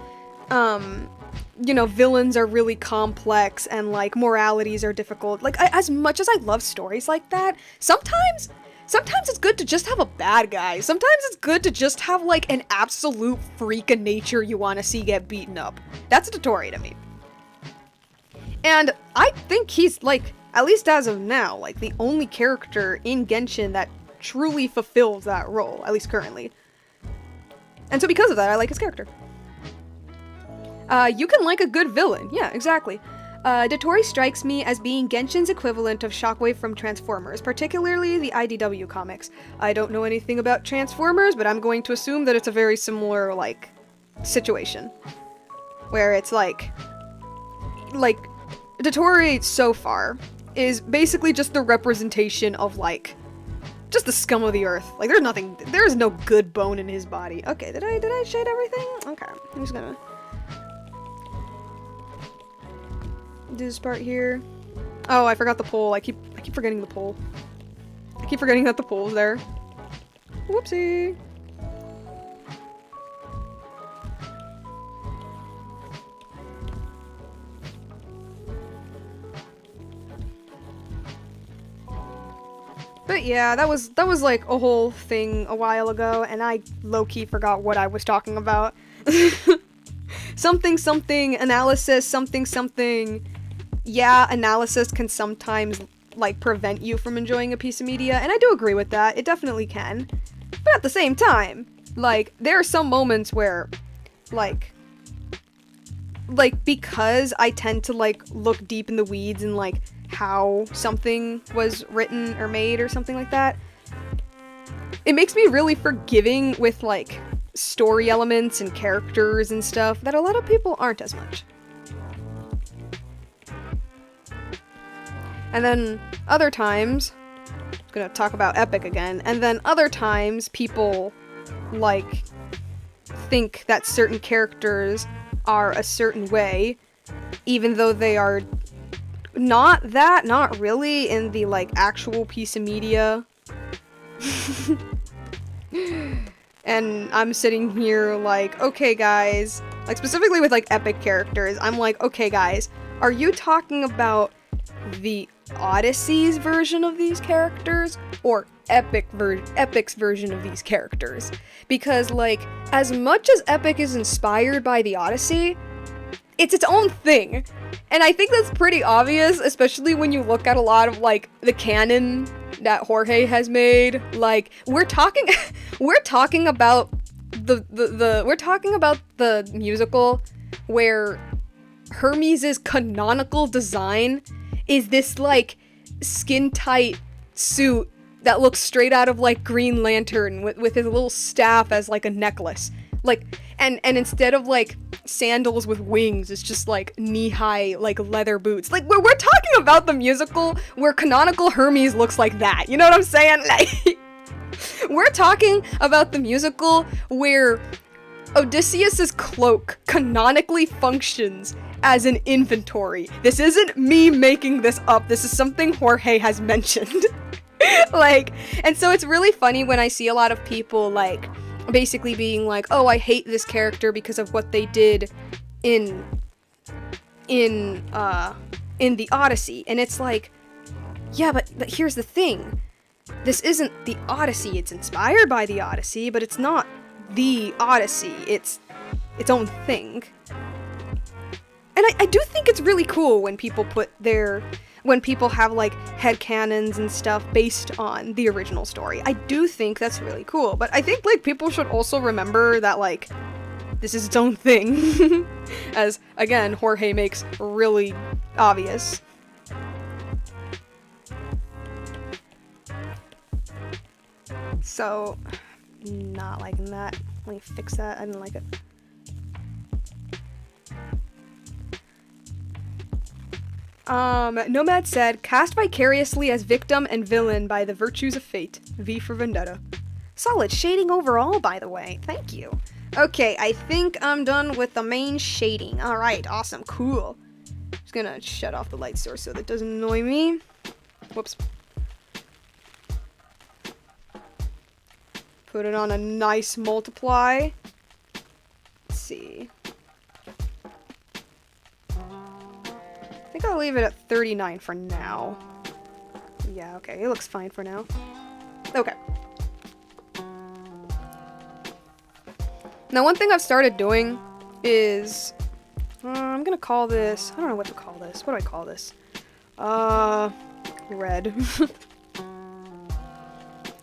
A: you know, villains are really complex and, like, moralities are difficult, like, as much as I love stories like that, sometimes it's good to just have a bad guy. Sometimes it's good to just have, like, an absolute freak of nature you want to see get beaten up. That's Dottore to me. And I think he's, like, at least as of now, like, the only character in Genshin that truly fulfills that role, at least currently. And so because of that, I like his character. You can like a good villain. Yeah, exactly. Dottore strikes me as being Genshin's equivalent of Shockwave from Transformers, particularly the IDW comics. I don't know anything about Transformers, but I'm going to assume that it's a very similar, like, situation. Where it's like, Dottore so far is basically just the representation of, like, just the scum of the earth. Like, there's no good bone in his body. Okay, did I shade everything? Okay, I'm just gonna do this part here. Oh, I forgot the pole. I keep forgetting the pole. I keep forgetting that the pole's there. Whoopsie. But yeah, that was like a whole thing a while ago, and I low-key forgot what I was talking about. Something something analysis something something. Yeah, analysis can sometimes like prevent you from enjoying a piece of media, and I do agree with that. It definitely can. But at the same time, like there are some moments where like because I tend to like look deep in the weeds and like how something was written or made or something like that, it makes me really forgiving with like story elements and characters and stuff that a lot of people aren't as much. And then other times, I'm gonna talk about Epic again, and then other times people like think that certain characters are a certain way, even though they are not really in the like actual piece of media. And I'm sitting here like, okay guys, like specifically with like Epic characters, I'm like, okay guys, are you talking about the Odyssey's version of these characters or Epic's version of these characters? Because like, as much as Epic is inspired by the Odyssey, it's its own thing. And I think that's pretty obvious, especially when you look at a lot of like the canon that Jorge has made. Like we're talking about the musical where Hermes' canonical design is this like skin tight suit that looks straight out of like Green Lantern with his little staff as like a necklace. Like and instead of like sandals with wings, it's just like knee-high like leather boots. Like we're talking about the musical where canonical Hermes looks like that. You know what I'm saying? Like we're talking about the musical where Odysseus's cloak canonically functions as an inventory. This isn't me making this up. This is something Jorge has mentioned. Like, and so it's really funny when I see a lot of people like basically being like, oh, I hate this character because of what they did in the Odyssey. And it's like, yeah, but here's the thing. This isn't the Odyssey. It's inspired by the Odyssey, but it's not the Odyssey. It's its own thing. And I do think it's really cool when people when people have like headcanons and stuff based on the original story. I do think that's really cool, but I think like people should also remember that like this is its own thing. As again, Jorge makes really obvious. So, not liking that. Let me fix that. I didn't like it. Nomad said, cast vicariously as victim and villain by the virtues of fate. V for Vendetta. Solid shading overall, by the way. Thank you. Okay, I think I'm done with the main shading. Alright, awesome, cool. Just gonna shut off the light source so that doesn't annoy me. Whoops. Put it on a nice multiply. Let's see. I think I'll leave it at 39 for now. Yeah, okay, it looks fine for now. Okay. Now, one thing I've started doing is... I'm gonna call this... I don't know what to call this. What do I call this? Red.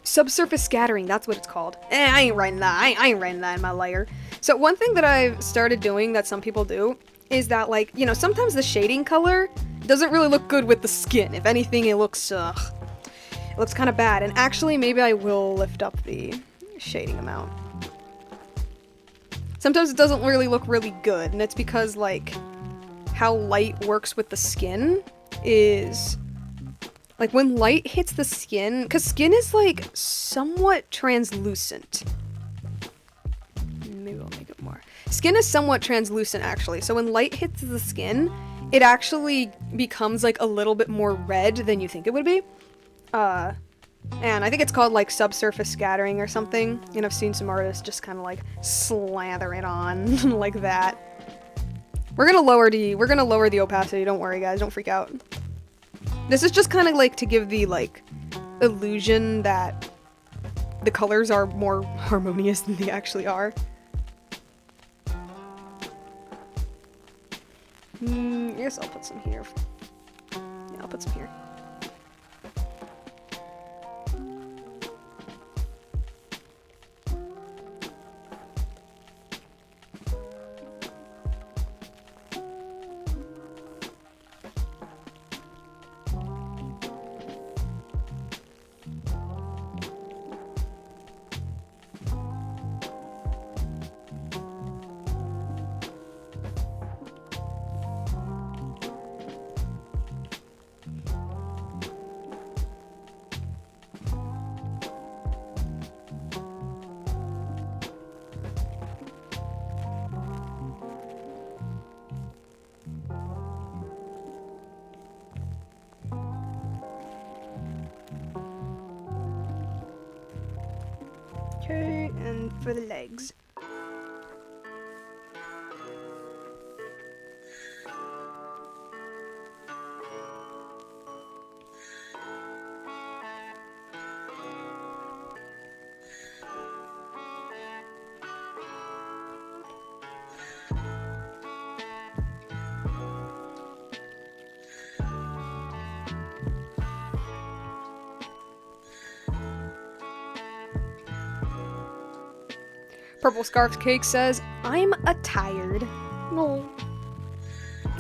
A: Subsurface scattering, that's what it's called. I ain't writing that. I ain't writing that in my layer. So one thing that I've started doing that some people do is that, like, you know, sometimes the shading color doesn't really look good with the skin. If anything, it looks kind of bad. And actually, maybe I will lift up the shading amount. Sometimes it doesn't really look really good, and it's because, like, how light works with the skin is... Like, when light hits the skin... Because skin is, like, somewhat translucent. Maybe I'll make it more. Skin is somewhat translucent, actually. So when light hits the skin, it actually becomes, like, a little bit more red than you think it would be. And I think it's called, like, subsurface scattering or something. And I've seen some artists just kind of, like, slather it on like that. We're gonna lower the opacity. Don't worry, guys. Don't freak out. This is just kind of, like, to give the, like, illusion that the colors are more harmonious than they actually are. I guess I'll put some here. Yeah, I'll put some here. Okay, and for the legs. Purple Scarf Cake says, I'm a tired. No.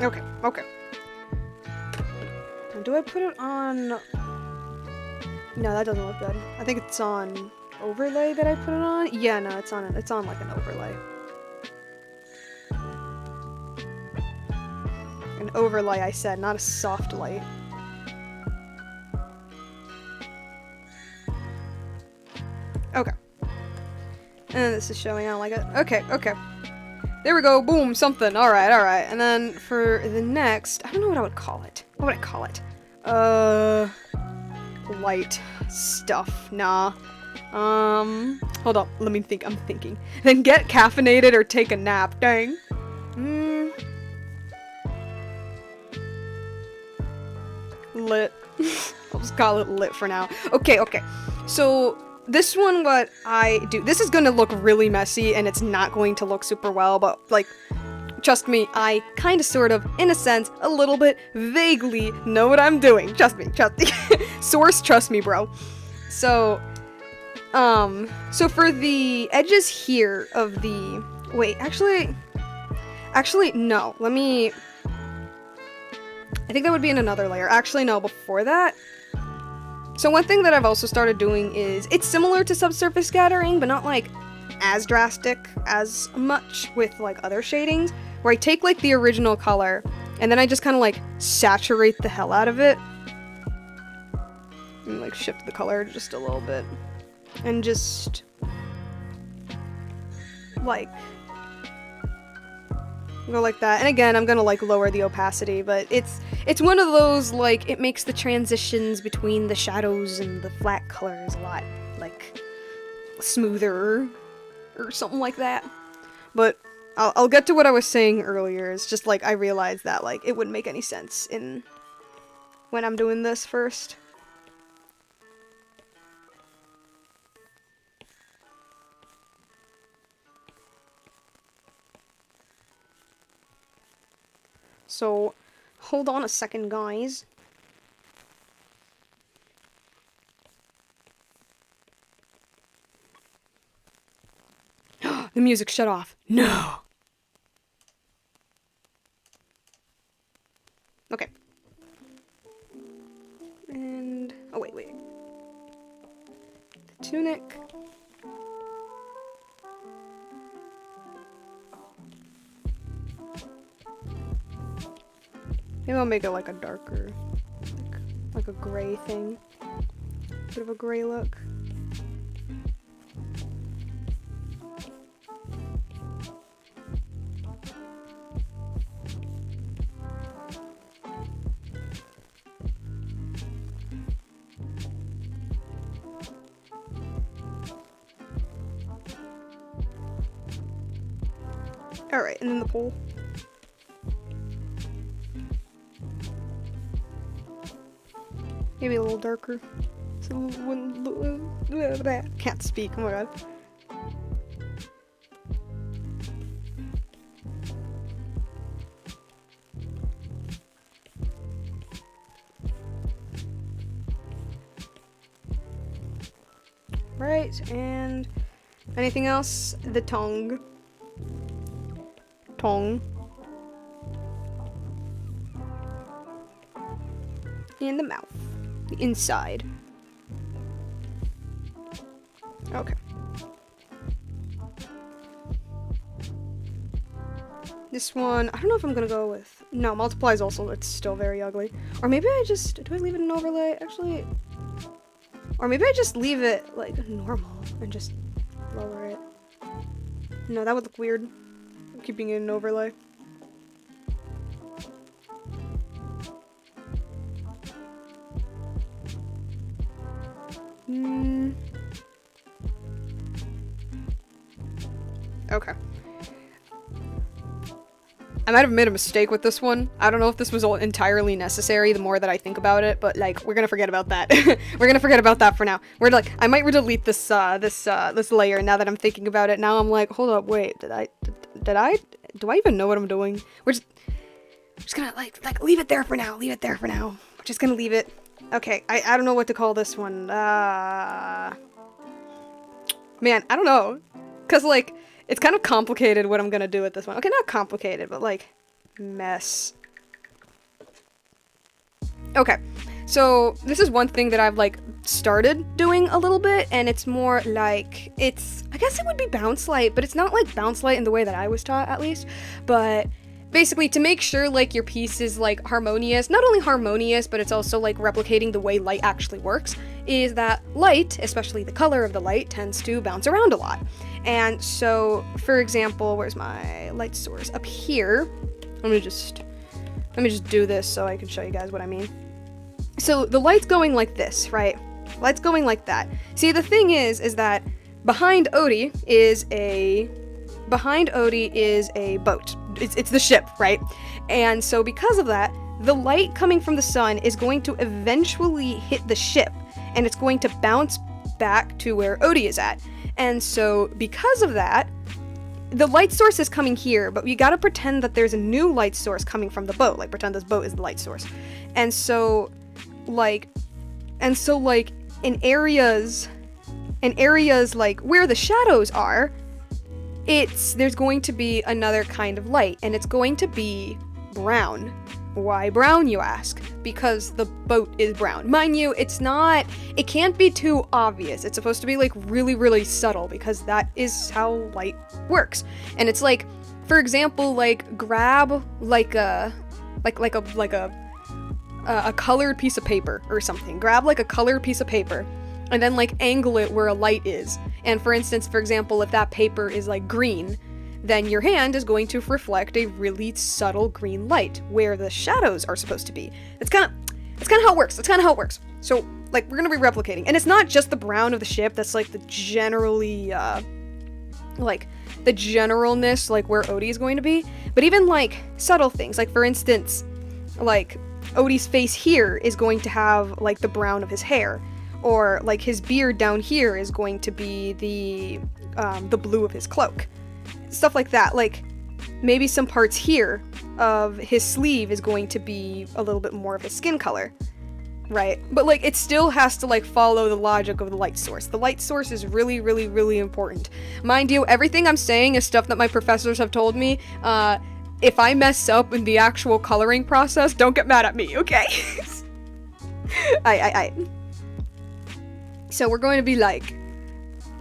A: Okay, okay. Now, do I put it on... No, that doesn't look good. I think it's on overlay that I put it on. Yeah, no, it's on like an overlay. An overlay, I said, not a soft light. Okay. And this is showing, I don't like it. Okay, okay. There we go, boom, something. Alright, alright. And then for the next, I don't know what I would call it. What would I call it? Light stuff. Nah. Hold on, let me think, I'm thinking. Then get caffeinated or take a nap, dang. Lit. I'll just call it lit for now. Okay, okay. So, this one, what I do, this is gonna look really messy and it's not going to look super well, but like, trust me, I kinda sort of, in a sense, a little bit, vaguely know what I'm doing. Trust me, trust me. Source, trust me, bro. So for the edges here of the, wait, actually, no, let me, I think that would be in another layer. Actually, no, before that, so one thing that I've also started doing is, it's similar to subsurface scattering, but not like as drastic as much with like other shadings, where I take like the original color, and then I just kind of like saturate the hell out of it. And like shift the color just a little bit. And just like go like that. And again, I'm gonna like lower the opacity, but it's one of those, like, it makes the transitions between the shadows and the flat colors a lot, like, smoother, or something like that. But I'll get to what I was saying earlier. It's just, like, I realized that, like, it wouldn't make any sense when I'm doing this first. So, hold on a second, guys. The music shut off. No! Okay. And... oh, wait. The tunic. Maybe I'll make it like a darker, like a gray thing. Bit of a gray look. Alright, and then the pole. Maybe a little darker, since Can't speak. Oh my god. Right, and anything else? The tongue. Tongue. And the mouth. The inside. Okay. This one, I don't know if I'm gonna go with... No, multiply is also, it's still very ugly. Or maybe I just... Do I leave it in overlay? Actually... Or maybe I just leave it, like, normal and just lower it. No, that would look weird. Keeping it in overlay. Okay. I might have made a mistake with this one. I don't know if this was all entirely necessary the more that I think about it, but like we're gonna forget about that. We're gonna forget about that for now. We're like I might delete this this layer now that I'm thinking about it. Now I'm like, hold up, wait, do I even know what I'm doing? We're just gonna like leave it there for now. Leave it there for now. We're just gonna leave it. Okay, I don't know what to call this one. Man, I don't know. Cause like it's kind of complicated what I'm gonna do with this one. Okay, not complicated, but like mess. Okay, so this is one thing that I've like started doing a little bit, and it's more like I guess it would be bounce light, but it's not like bounce light in the way that I was taught, at least. But basically, to make sure like your piece is like harmonious, not only harmonious, but it's also like replicating the way light actually works, is that light, especially the color of the light, tends to bounce around a lot. And so, for example, where's my light source? Up here. Let me just do this so I can show you guys what I mean. So the light's going like this, right? Light's going like that. See, the thing is that behind Odie is a boat. It's the ship, right? And so because of that, the light coming from the sun is going to eventually hit the ship, and it's going to bounce back to where Odie is at. And so because of that, the light source is coming here, but we gotta pretend that there's a new light source coming from the boat. Like pretend this boat is the light source. And so like in areas like where the shadows are, there's going to be another kind of light, and it's going to be brown. Why brown, you ask? Because the boat is brown. Mind you, it can't be too obvious. It's supposed to be like really, really subtle, because that is how light works. And it's like, for example, like grab like a colored piece of paper or something. Grab like a colored piece of paper and then like angle it where a light is. And for instance, for example, if that paper is like green, then your hand is going to reflect a really subtle green light where the shadows are supposed to be. It's kind of how it works. That's kind of how it works. So like we're gonna be replicating, and it's not just the brown of the ship that's like the generally like the generalness, like where Odie is going to be, but even like subtle things. Like for instance, like Odie's face here is going to have like the brown of his hair, or like his beard down here is going to be the blue of his cloak. Stuff like that. Like maybe some parts here of his sleeve is going to be a little bit more of his skin color, right? But like it still has to like follow the logic of the light source. The light source is really, really, really important. Mind you, everything I'm saying is stuff that my professors have told me. If I mess up in the actual coloring process, don't get mad at me, okay? So we're going to be like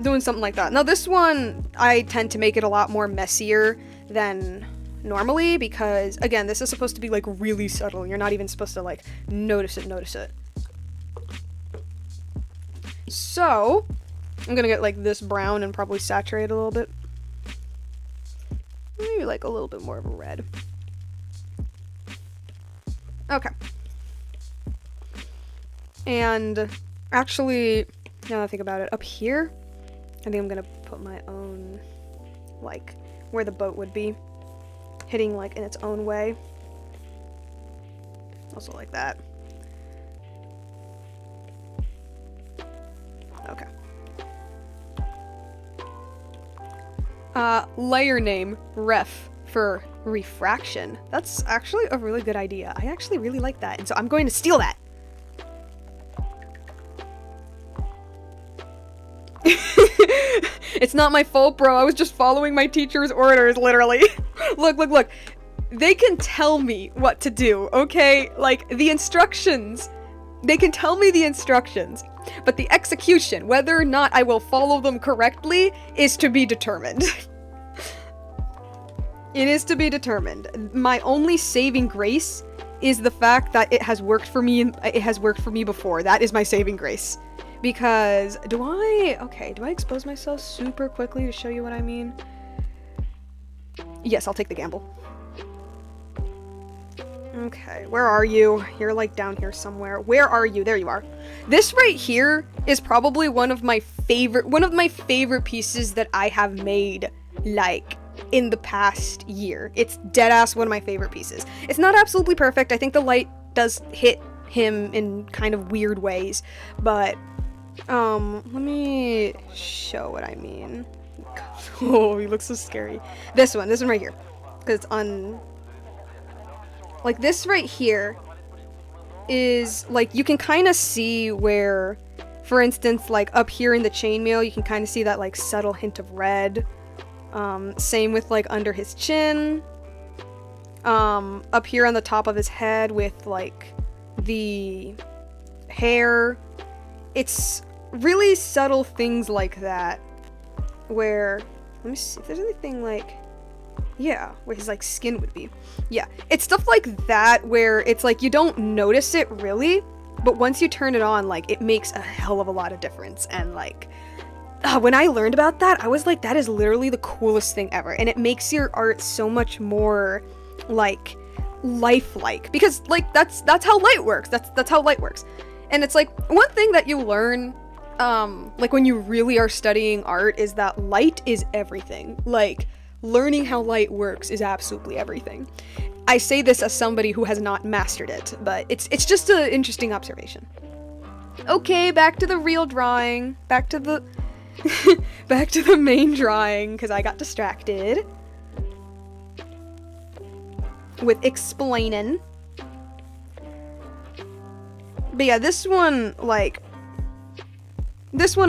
A: doing something like that. Now this one, I tend to make it a lot more messier than normally, because again, this is supposed to be like really subtle. You're not even supposed to like notice it. So I'm gonna get like this brown and probably saturate a little bit. Maybe like a little bit more of a red. Okay. And actually, now that I think about it, up here, I think I'm gonna put my own, like, where the boat would be, hitting, like, in its own way. Also like that. Okay. Layer name, ref, for refraction. That's actually a really good idea. I actually really like that, and so I'm going to steal that. It's not my fault, bro. I was just following my teacher's orders, literally. Look, look, look. They can tell me what to do, okay? Like, the instructions. They can tell me the instructions, but the execution, whether or not I will follow them correctly, is to be determined. It is to be determined. My only saving grace is the fact that it has worked for me. It has worked for me before. That is my saving grace. Because, do I expose myself super quickly to show you what I mean? Yes, I'll take the gamble. Okay, where are you? You're like down here somewhere. Where are you? There you are. This right here is probably one of my favorite pieces that I have made, like, in the past year. It's deadass one of my favorite pieces. It's not absolutely perfect. I think the light does hit him in kind of weird ways, but let me show what I mean. Oh, he looks so scary. This one right here, because it's on, like, this right here is, like, you can kind of see where, for instance, like, up here in the chainmail, you can kind of see that, like, subtle hint of red. Same with, like, under his chin. Up here on the top of his head with, like, the hair. It's really subtle things like that where, let me see if there's anything like, yeah, where his, like, skin would be. Yeah, it's stuff like that where it's like you don't notice it really, but once you turn it on, like, it makes a hell of a lot of difference. And, like, when I learned about that, I was like, that is literally the coolest thing ever. And it makes your art so much more, like, lifelike, because, like, that's how light works. That's how light works. And it's like, one thing that you learn, like, when you really are studying art is that light is everything. Like, learning how light works is absolutely everything. I say this as somebody who has not mastered it, but it's just an interesting observation. Okay, back to the real drawing. Back to the back to the main drawing, because I got distracted with explaining. But yeah, this one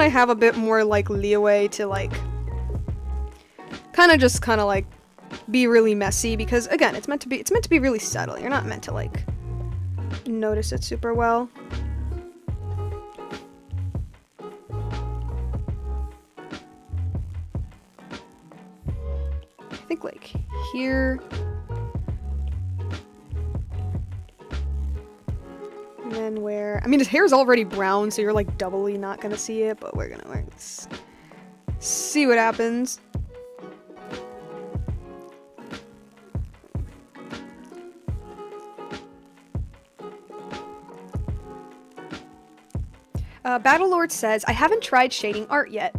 A: I have a bit more, like, leeway to, like, kind of like be really messy, because again, it's meant to be really subtle. You're not meant to, like, notice it super well. I think, like, here. And then where, I mean, his hair's already brown, so you're, like, doubly not gonna see it, but we're gonna see what happens. Battlelord says, I haven't tried shading art yet.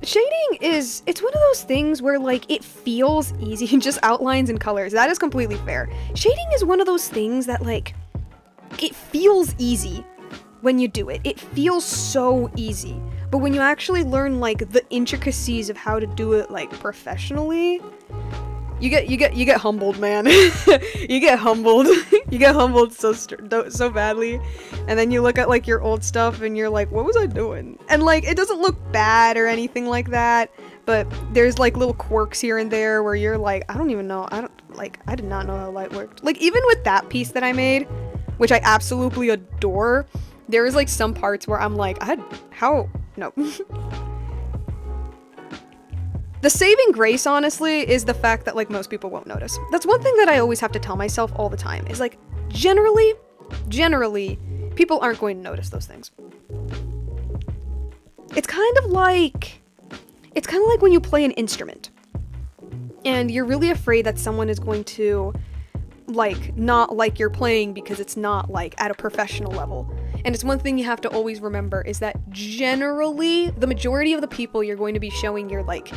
A: Shading it's one of those things where, like, it feels easy, just outlines and colors. That is completely fair. Shading is one of those things that, like, it feels easy when you do it. It feels so easy. But when you actually learn, like, the intricacies of how to do it, like, professionally, you get humbled, man. You get humbled. You get humbled so badly. And then you look at, like, your old stuff and you're like, what was I doing? And, like, it doesn't look bad or anything like that, but there's, like, little quirks here and there where you're like, I don't even know. I did not know how light worked. Like, even with that piece that I made, which I absolutely adore, there was, like, some parts where I'm like, no. The saving grace, honestly, is the fact that, like, most people won't notice. That's one thing that I always have to tell myself all the time, is, like, generally, people aren't going to notice those things. It's kind of like when you play an instrument, and you're really afraid that someone is going to, like, not like your playing because it's not, like, at a professional level. And it's one thing you have to always remember, is that generally, the majority of the people you're going to be showing your, like,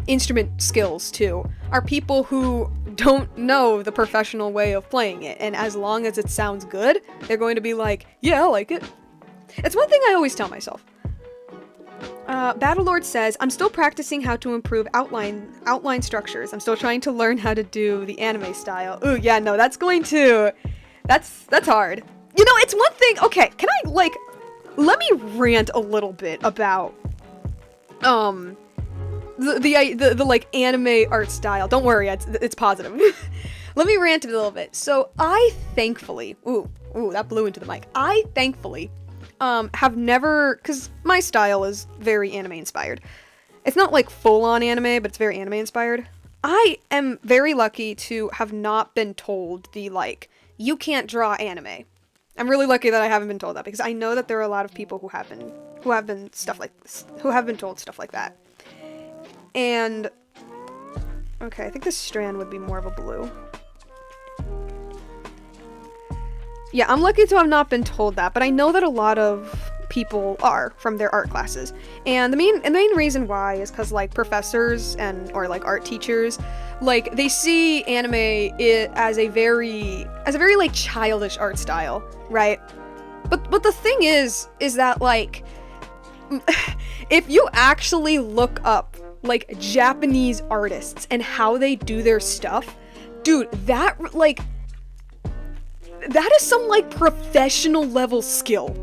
A: instrument skills to are people who don't know the professional way of playing it, and as long as it sounds good, they're going to be like, yeah, I like it. It's one thing I always tell myself. Battlelord says, I'm still practicing how to improve outline structures. I'm still trying to learn how to do the anime style. Ooh, yeah, no, that's hard. You know, it's one thing, okay, can I, like, let me rant a little bit about, the like, anime art style. Don't worry, it's positive. Let me rant a little bit. So, I thankfully, ooh, that blew into the mic. I thankfully, have never, because my style is very anime inspired. It's not like full-on anime, but it's very anime inspired. I am very lucky to have not been told the, like, you can't draw anime. I'm really lucky that I haven't been told that, because I know that there are a lot of people who have been told stuff like that. And, okay, I think this strand would be more of a blue. Yeah, I'm lucky to have not been told that, but I know that a lot of people are from their art classes. And the main reason why is because, like, professors or like art teachers, like, they see anime as a very like childish art style, right? But the thing is that, like, if you actually look up like Japanese artists and how they do their stuff, dude, that is some, like, professional level skill.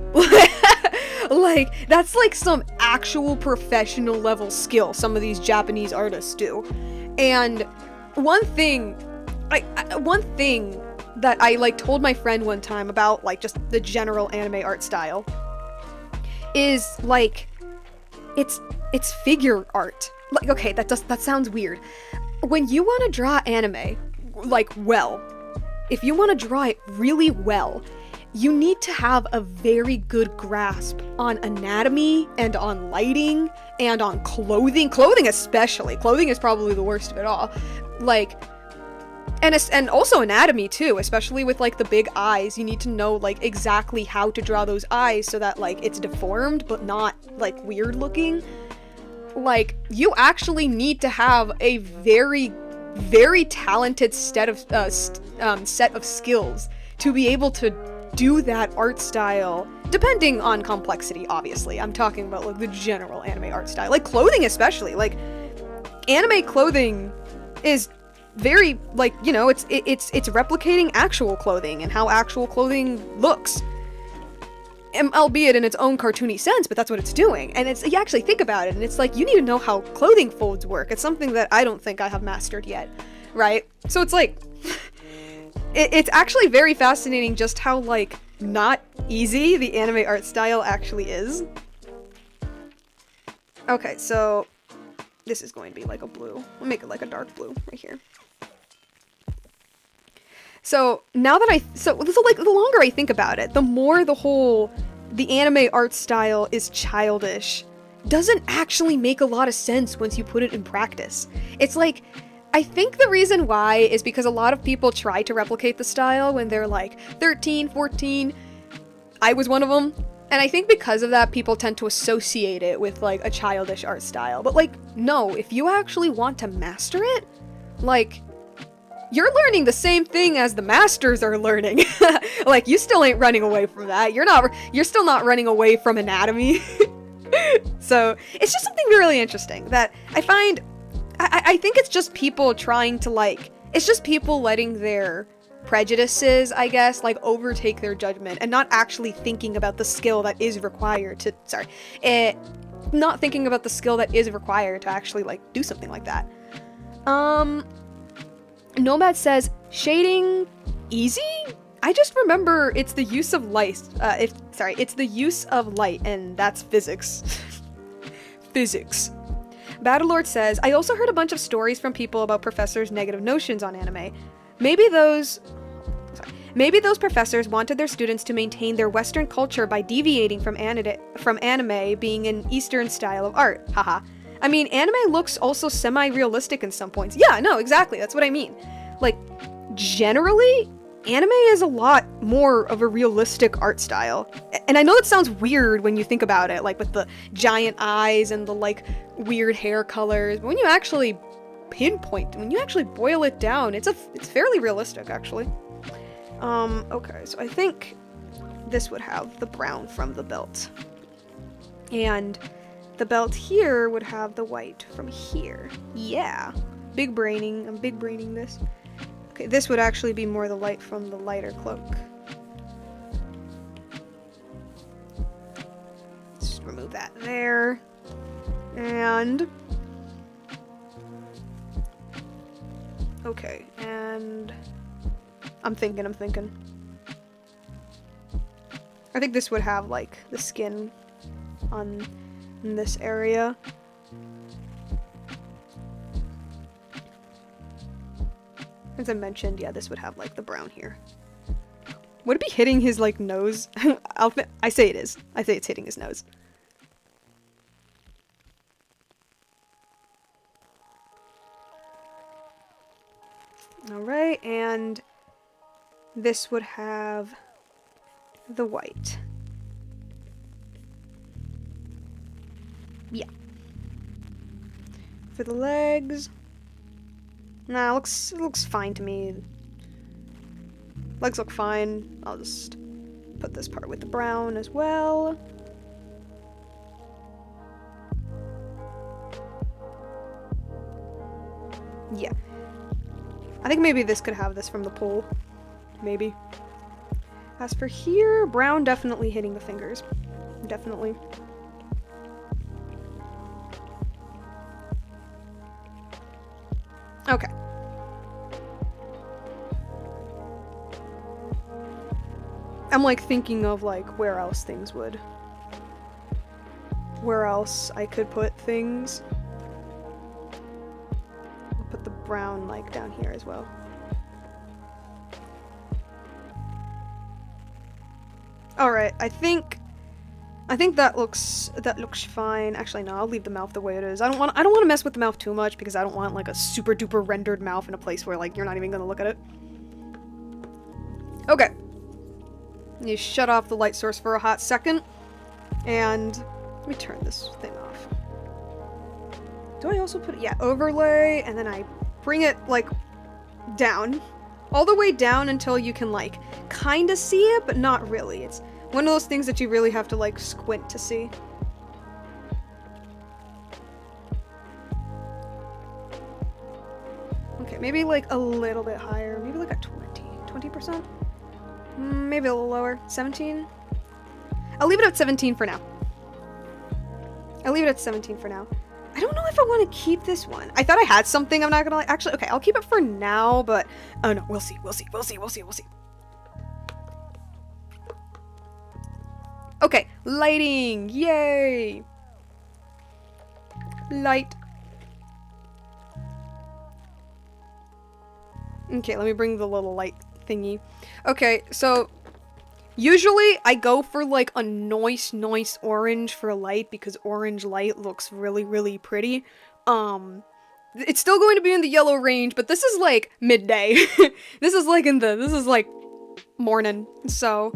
A: Like, that's, like, some actual professional level skill some of these Japanese artists do. And one thing that I, like, told my friend one time about, like, just the general anime art style is, like, it's figure art. Like, okay, that sounds weird. When you want to draw anime, like, well, if you want to draw it really well, you need to have a very good grasp on anatomy and on lighting and on clothing. Clothing especially. Clothing is probably the worst of it all. Like, and also anatomy too, especially with, like, the big eyes. You need to know, like, exactly how to draw those eyes so that, like, it's deformed but not, like, weird looking. Like, you actually need to have a very talented set of skills to be able to do that art style, depending on complexity, obviously. I'm talking about, like, the general anime art style. Like, clothing especially. Like, anime clothing is very, like, you know, it's replicating actual clothing and how actual clothing looks. Albeit in its own cartoony sense, but that's what it's doing. And you actually think about it, and it's like, you need to know how clothing folds work. It's something that I don't think I have mastered yet, right? So it's like, it's actually very fascinating just how, like, not easy the anime art style actually is. Okay, so this is going to be like a blue. We'll make it like a dark blue right here. So now that so like, the longer I think about it, the more the anime art style is childish doesn't actually make a lot of sense once you put it in practice. It's like, I think the reason why is because a lot of people try to replicate the style when they're like 13, 14. I was one of them. And I think because of that, people tend to associate it with, like, a childish art style. But, like, no, if you actually want to master it, like, you're learning the same thing as the masters are learning. Like, you still ain't running away from that. You're still not running away from anatomy. So, it's just something really interesting that I find, I think it's just people trying to, like, it's just people letting their prejudices, I guess, like, overtake their judgment and not actually thinking about the skill that is required to, not thinking about the skill that is required to actually, like, do something like that. Nomad says, shading easy? I just remember it's the use of light. It's the use of light, and that's physics. Physics. Battlelord says, I also heard a bunch of stories from people about professors' negative notions on anime. Maybe those professors wanted their students to maintain their Western culture by deviating from anime being an Eastern style of art. Haha. I mean, anime looks also semi-realistic in some points. Yeah, no, exactly. That's what I mean. Like, generally, anime is a lot more of a realistic art style. And I know that sounds weird when you think about it, like with the giant eyes and the, like, weird hair colors. But when you actually pinpoint, when you actually boil it down, it's fairly realistic, actually. Okay, so I think this would have the brown from the belt. And the belt here would have the white from here. Yeah. Big braining. I'm big braining this. Okay, this would actually be more the light from the lighter cloak. Just remove that there. And... okay, and... I'm thinking. I think this would have, like, the skin on in this area. As I mentioned, yeah, this would have, like, the brown here. Would it be hitting his, like, nose? I say it is. I say it's hitting his nose. Alright, and this would have the white. Yeah. For the legs... nah, it looks fine to me. Legs look fine. I'll just put this part with the brown as well. Yeah. I think maybe this could have this from the pole. Maybe. As for here, brown definitely hitting the fingers. Definitely. Okay. I'm like thinking of like where else things would. Where else I could put things. I'll put the brown like down here as well. Alright, I think that looks fine. Actually no, I'll leave the mouth the way it is. I don't want to mess with the mouth too much because I don't want like a super duper rendered mouth in a place where like you're not even gonna look at it. Okay. You shut off the light source for a hot second. And let me turn this thing off. Do I also put it? Yeah, overlay, and then I bring it like down. All the way down until you can like kinda see it, but not really. It's one of those things that you really have to like squint to see. Okay, maybe like a little bit higher. Maybe like a 20%? Maybe a little lower. 17? I'll leave it at 17 for now. I'll leave it at 17 for now. I don't know if I want to keep this one. I thought I had something I'm not gonna like. Actually, okay, I'll keep it for now, but oh no, we'll see. Okay, lighting! Yay! Light. Okay, let me bring the little light thingy. Okay, so usually I go for like a nice orange for light because orange light looks really pretty. It's still going to be in the yellow range, but this is like midday. This is like morning, so,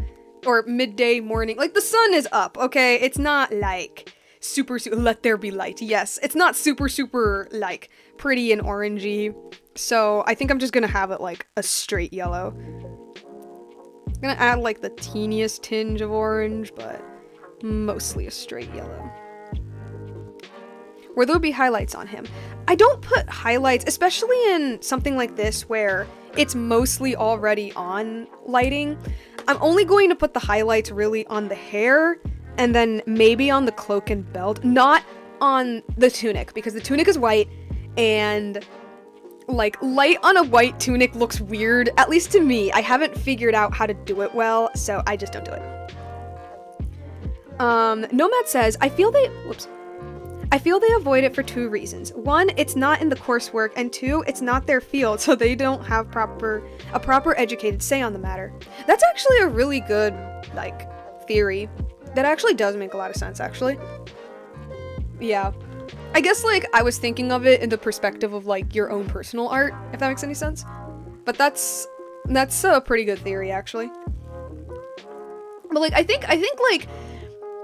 A: or midday morning. Like the sun is up, okay? It's not like super let there be light. Yes, it's not super like pretty and orangey. So I think I'm just gonna have it like a straight yellow. I'm gonna add like the teeniest tinge of orange, but mostly a straight yellow. Where there'll be highlights on him. I don't put highlights, especially in something like this where it's mostly already on lighting. I'm only going to put the highlights really on the hair and then maybe on the cloak and belt, not on the tunic because the tunic is white and like light on a white tunic looks weird, at least to me. I haven't figured out how to do it well, so I just don't do it. Nomad says, I feel they avoid it for two reasons. One, it's not in the coursework, and two, it's not their field, so they don't have a proper educated say on the matter. That's actually a really good, like, theory. That actually does make a lot of sense, actually. Yeah. I guess, like, I was thinking of it in the perspective of, like, your own personal art, if that makes any sense. But that's a pretty good theory, actually. But, like, I think, like,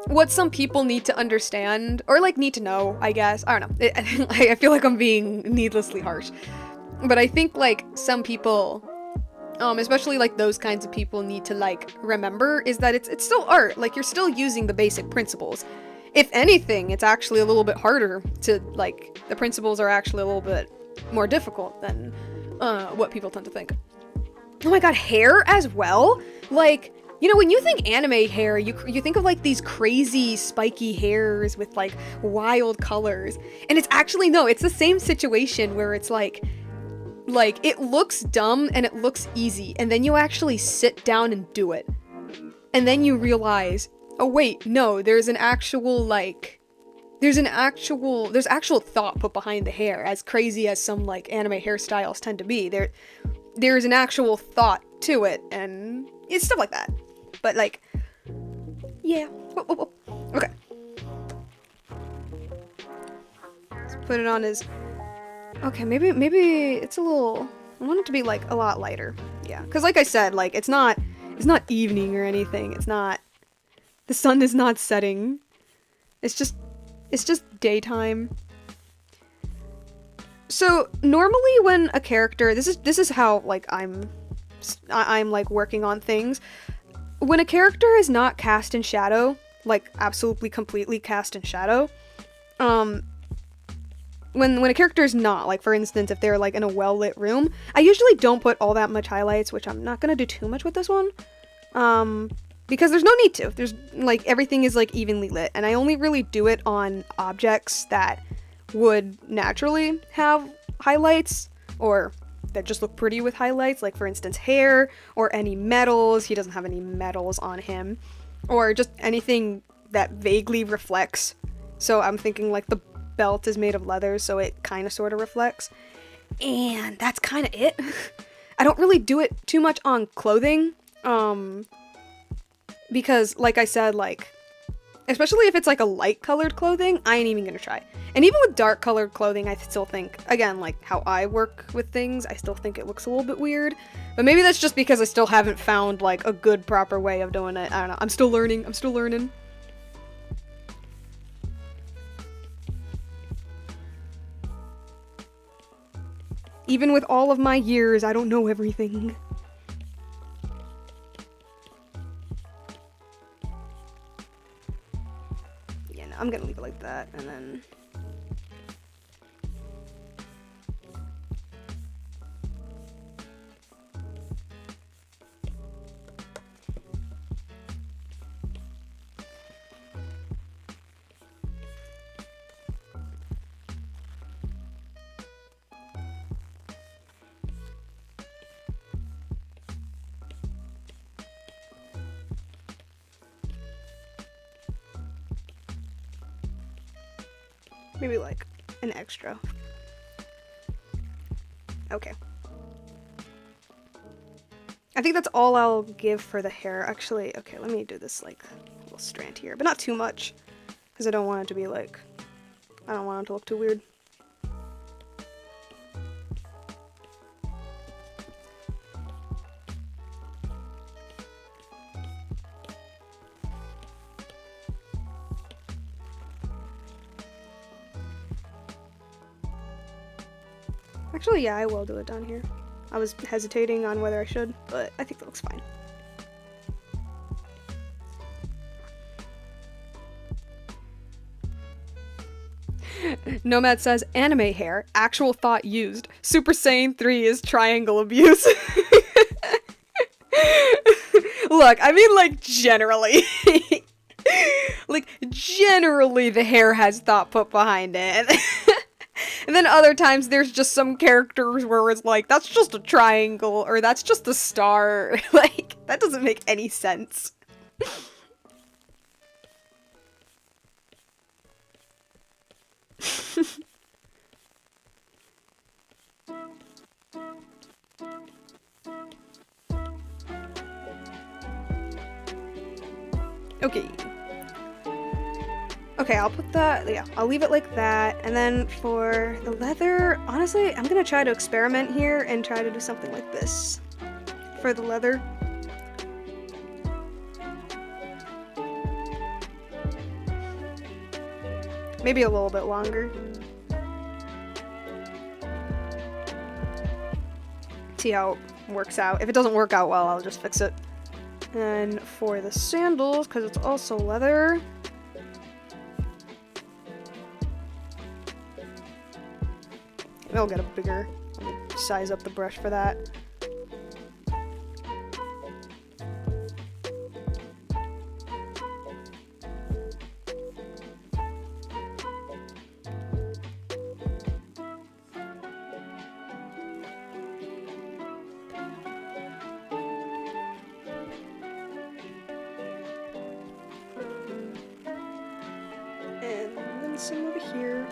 A: what some people need to understand, or, like, need to know, I guess. I don't know. I feel like I'm being needlessly harsh. But I think, like, some people especially like those kinds of people need to like remember, is that it's still art. Like, you're still using the basic principles. If anything, it's actually a little bit harder to, like, the principles are actually a little bit more difficult than what people tend to think. Oh my god, hair as well? Like, you know, when you think anime hair, you think of like these crazy spiky hairs with like wild colors. And it's actually, no, it's the same situation where it's like it looks dumb and it looks easy, and then you actually sit down and do it. And then you realize, oh wait, no, there's actual thought put behind the hair, as crazy as some like anime hairstyles tend to be. There's an actual thought to it, and it's stuff like that. But like, yeah. Whoa. Okay. Let's put it on as, okay, maybe it's a little, I want it to be like a lot lighter. Yeah, because like I said, like it's not evening or anything. It's not, the sun is not setting. It's just daytime. So normally when a character, this is how like I'm like working on things. When a character is not cast in shadow, like absolutely completely cast in shadow, when a character is not, like for instance, if they're like in a well-lit room, I usually don't put all that much highlights, which I'm not gonna do too much with this one, because there's no need to. There's like, everything is like evenly lit, and I only really do it on objects that would naturally have highlights, or that just look pretty with highlights, like for instance hair, or any metals. He doesn't have any metals on him, or just anything that vaguely reflects. So I'm thinking like the belt is made of leather, so it kind of sort of reflects, and that's kind of it. I don't really do it too much on clothing, because like I said, like especially if it's like a light colored clothing, I ain't even gonna try. And even with dark colored clothing, I still think, again, like how I work with things, I still think it looks a little bit weird. But maybe that's just because I still haven't found like a good proper way of doing it. I don't know. I'm still learning. Even with all of my years, I don't know everything. Yeah, no, I'm gonna leave it like that, and then... maybe like an extra. Okay. I think that's all I'll give for the hair. Actually, okay, let me do this like little strand here, but not too much, because I don't want it to be like, I don't want it to look too weird. Actually, yeah, I will do it down here. I was hesitating on whether I should, but I think that looks fine. Nomad says, anime hair, actual thought used. Super Saiyan 3 is triangle abuse. Look, I mean, like, generally. Like, generally the hair has thought put behind it. And then other times there's just some characters where it's like, that's just a triangle, or that's just a star. Like, that doesn't make any sense. Okay. Okay, I'll put that, yeah, I'll leave it like that. And then for the leather, honestly, I'm gonna try to experiment here and try to do something like this for the leather. Maybe a little bit longer. See how works out. If it doesn't work out well, I'll just fix it. And for the sandals, because it's also leather, maybe I'll get a bigger, let me size up the brush for that. And then some over here.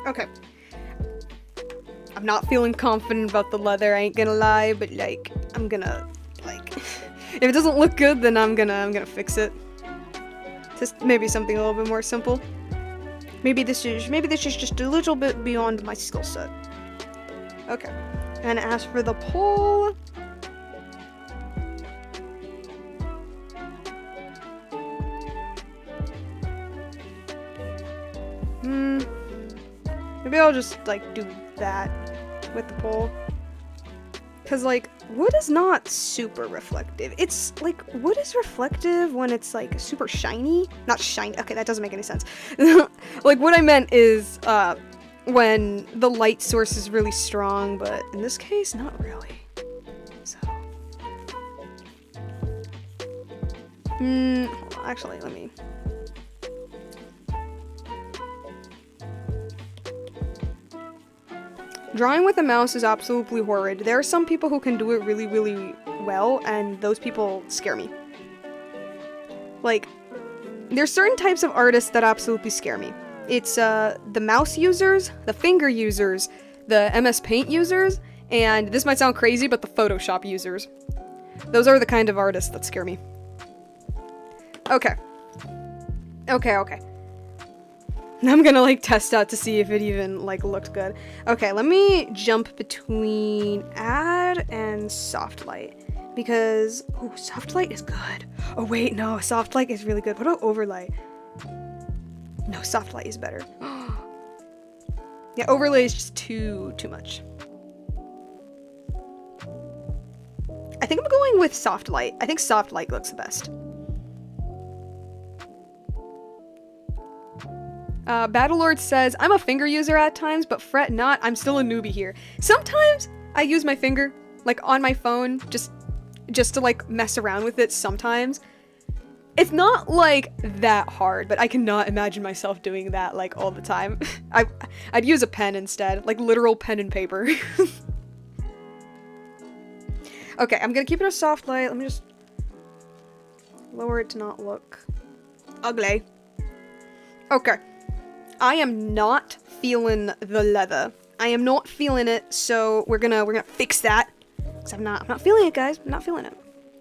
A: Okay. I'm not feeling confident about the leather, I ain't gonna lie, but like, I'm gonna, like, if it doesn't look good, then I'm gonna fix it. Just maybe something a little bit more simple. Maybe this is just a little bit beyond my skill set. Okay. And as for the pole, maybe I'll just, like, do that with the pole. Because, like, wood is not super reflective. It's, like, wood is reflective when it's, like, super shiny. Not shiny. Okay, that doesn't make any sense. Like, what I meant is, when the light source is really strong, but in this case, not really. So. Hold on, actually, let me... Drawing with a mouse is absolutely horrid. There are some people who can do it really, really well, and those people scare me. Like, there's certain types of artists that absolutely scare me. It's, the mouse users, the finger users, the MS Paint users, and this might sound crazy, but the Photoshop users. Those are the kind of artists that scare me. Okay. Okay. I'm gonna, like, test out to see if it even, like, looked good. Okay, let me jump between add and soft light. Because, oh, soft light is good. Oh, wait, no, soft light is really good. What about overlay? No, soft light is better. Yeah, overlay is just too much. I think I'm going with soft light. I think soft light looks the best. Battlelord says, I'm a finger user at times, but fret not, I'm still a newbie here. Sometimes I use my finger, like, on my phone, just to, like, mess around with it sometimes. It's not, like, that hard, but I cannot imagine myself doing that, like, all the time. I'd use a pen instead, like, literal pen and paper. Okay, I'm gonna keep it a soft light. Let me just lower it to not look ugly. Okay. I am not feeling the leather. I am not feeling it, so we're gonna fix that. Cause I'm not feeling it, guys. I'm not feeling it.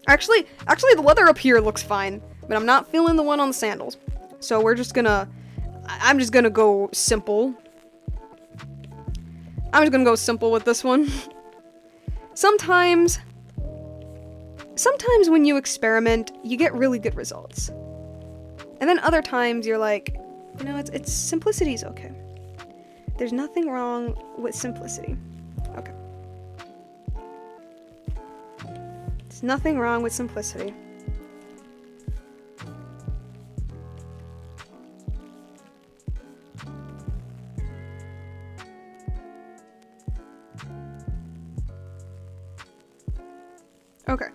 A: Actually, the leather up here looks fine, but I'm not feeling the one on the sandals. So I'm just gonna go simple. I'm just gonna go simple with this one. Sometimes when you experiment, you get really good results. And then other times you're like, you know, it's simplicity's okay. There's nothing wrong with simplicity. Okay. There's nothing wrong with simplicity. Okay.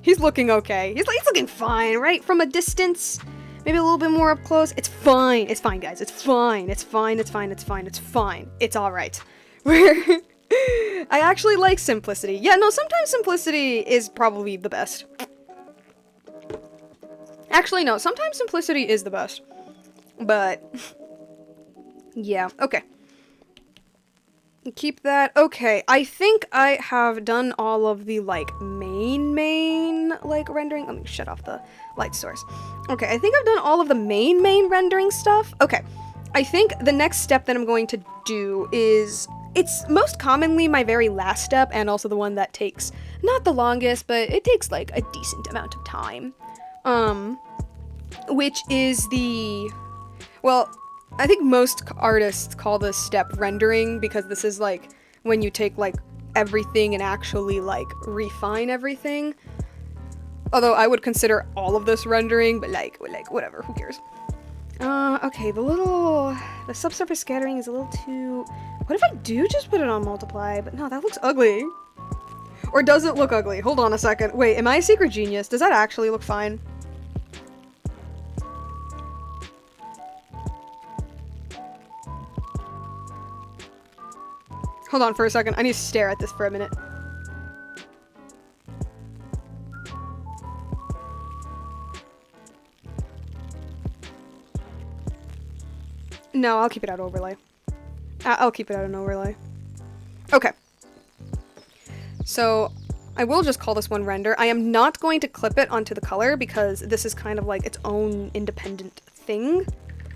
A: He's looking okay. He's looking fine, right? From a distance, maybe a little bit more up close. It's fine. It's fine, guys. It's fine. It's fine. It's fine. It's fine. It's fine. It's all right. I actually like simplicity. Yeah, no, sometimes simplicity is probably the best. Actually, no, sometimes simplicity is the best. But, yeah, okay. Keep that. Okay, I think I have done all of the, like, main, like, rendering. Let me shut off the light source. Okay, I think I've done all of the main rendering stuff. Okay, I think the next step that I'm going to do is, it's most commonly my very last step, and also the one that takes, not the longest, but it takes, like, a decent amount of time. Which is the, well, I think most artists call this step rendering, because this is like when you take like everything and actually like refine everything. Although I would consider all of this rendering, but like whatever, who cares? Okay, the subsurface scattering is a little too, what if I do just put it on multiply? But no, that looks ugly. Or does it look ugly? Hold on a second. Wait, am I a secret genius? Does that actually look fine? Hold on for a second. I need to stare at this for a minute. No, I'll keep it out overlay. I'll keep it out an overlay. Okay. So, I will just call this one render. I am not going to clip it onto the color because this is kind of like its own independent thing.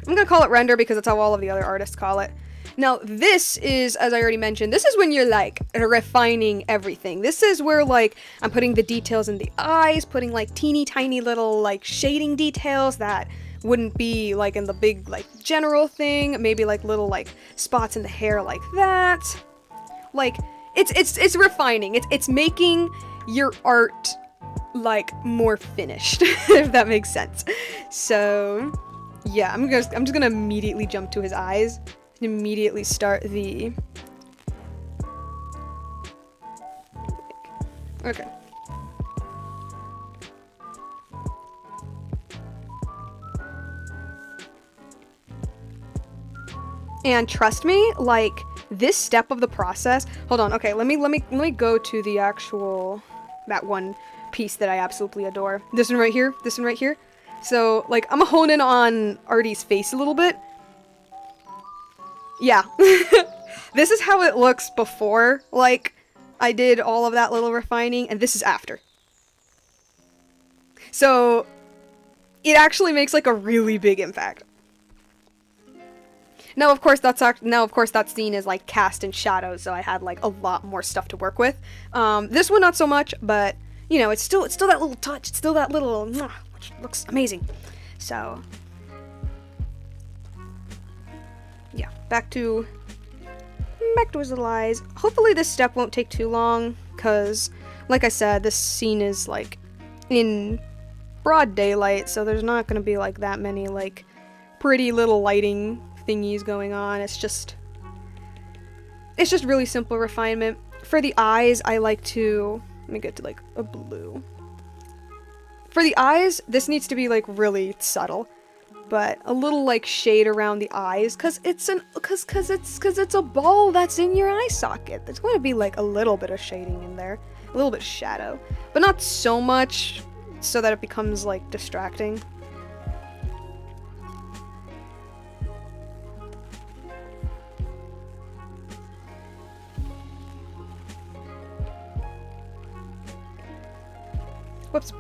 A: I'm gonna call it render because that's how all of the other artists call it. Now, this is, as I already mentioned, this is when you're, like, refining everything. This is where, like, I'm putting the details in the eyes, putting, like, teeny tiny little, like, shading details that wouldn't be, like, in the big, like, general thing. Maybe, like, little, like, spots in the hair like that. Like, it's refining. It's making your art, like, more finished, if that makes sense. So, yeah, I'm just gonna immediately jump to his eyes. Immediately start the, okay. And trust me, like, this step of the process, hold on, okay, let me go to the actual, that one piece that I absolutely adore. This one right here, So, like, I'm gonna hone in on Artie's face a little bit. Yeah. This is how it looks before, like, I did all of that little refining, and this is after. So, it actually makes, like, a really big impact. Now, of course, that scene is, like, cast in shadows, so I had, like, a lot more stuff to work with. This one, not so much, but, you know, it's still that little touch, it's still that little, which looks amazing. So, yeah, back to his little eyes. Hopefully this step won't take too long, because, like I said, this scene is, like, in broad daylight, so there's not gonna be, like, that many, like, pretty little lighting thingies going on. It's just really simple refinement. For the eyes, I like to, let me get to, like, a blue. For the eyes, this needs to be, like, really subtle. But a little, like, shade around the eyes, cause it's a ball that's in your eye socket. There's going to be, like, a little bit of shading in there, a little bit of shadow, but not so much so that it becomes, like, distracting. Whoops.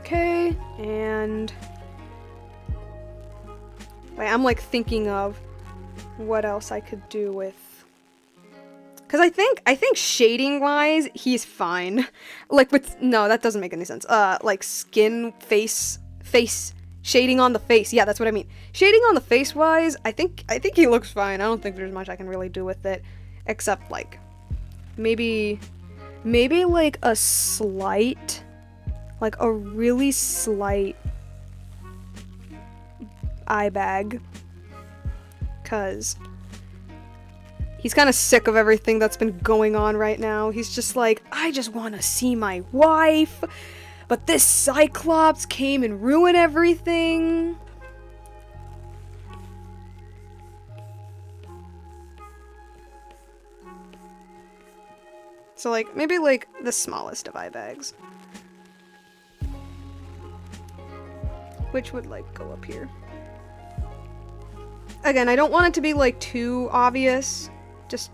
A: Okay, and wait, I'm like thinking of what else I could do with, because I think shading wise he's fine. Like with, no, that doesn't make any sense. Like skin, face shading on the face. Yeah, that's what I mean. Shading on the face wise, I think he looks fine. I don't think there's much I can really do with it, except like maybe like a slight, like a really slight eye bag, cause he's kind of sick of everything that's been going on right now. He's just like, I just want to see my wife, but this Cyclops came and ruined everything. So like, maybe like the smallest of eye bags. Which would like go up here. Again, I don't want it to be like too obvious. Just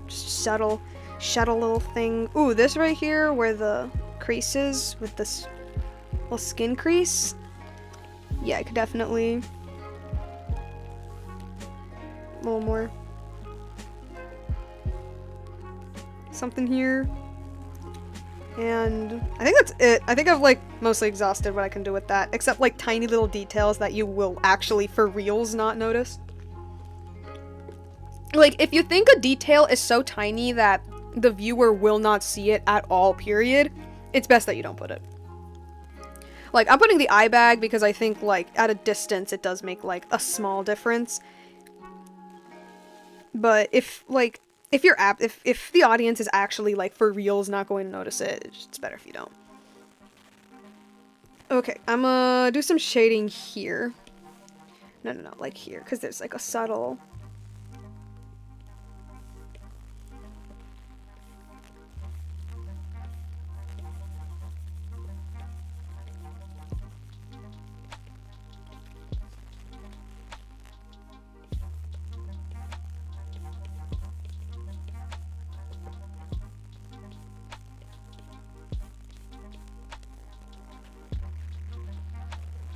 A: subtle little thing. Ooh, this right here where the crease is with this little skin crease. Yeah, I could definitely a little more. Something here. And I think that's it. I think I've like mostly exhausted what I can do with that, except like tiny little details that you will actually for reals not notice. Like if you think a detail is so tiny that the viewer will not see it at all, period, it's best that you don't put it. Like I'm putting the eye bag because I think like at a distance it does make like a small difference. But if like if the audience is actually like for reals not going to notice it, it's better if you don't. Okay, I'm gonna do some shading here. No, like here, because there's like a subtle.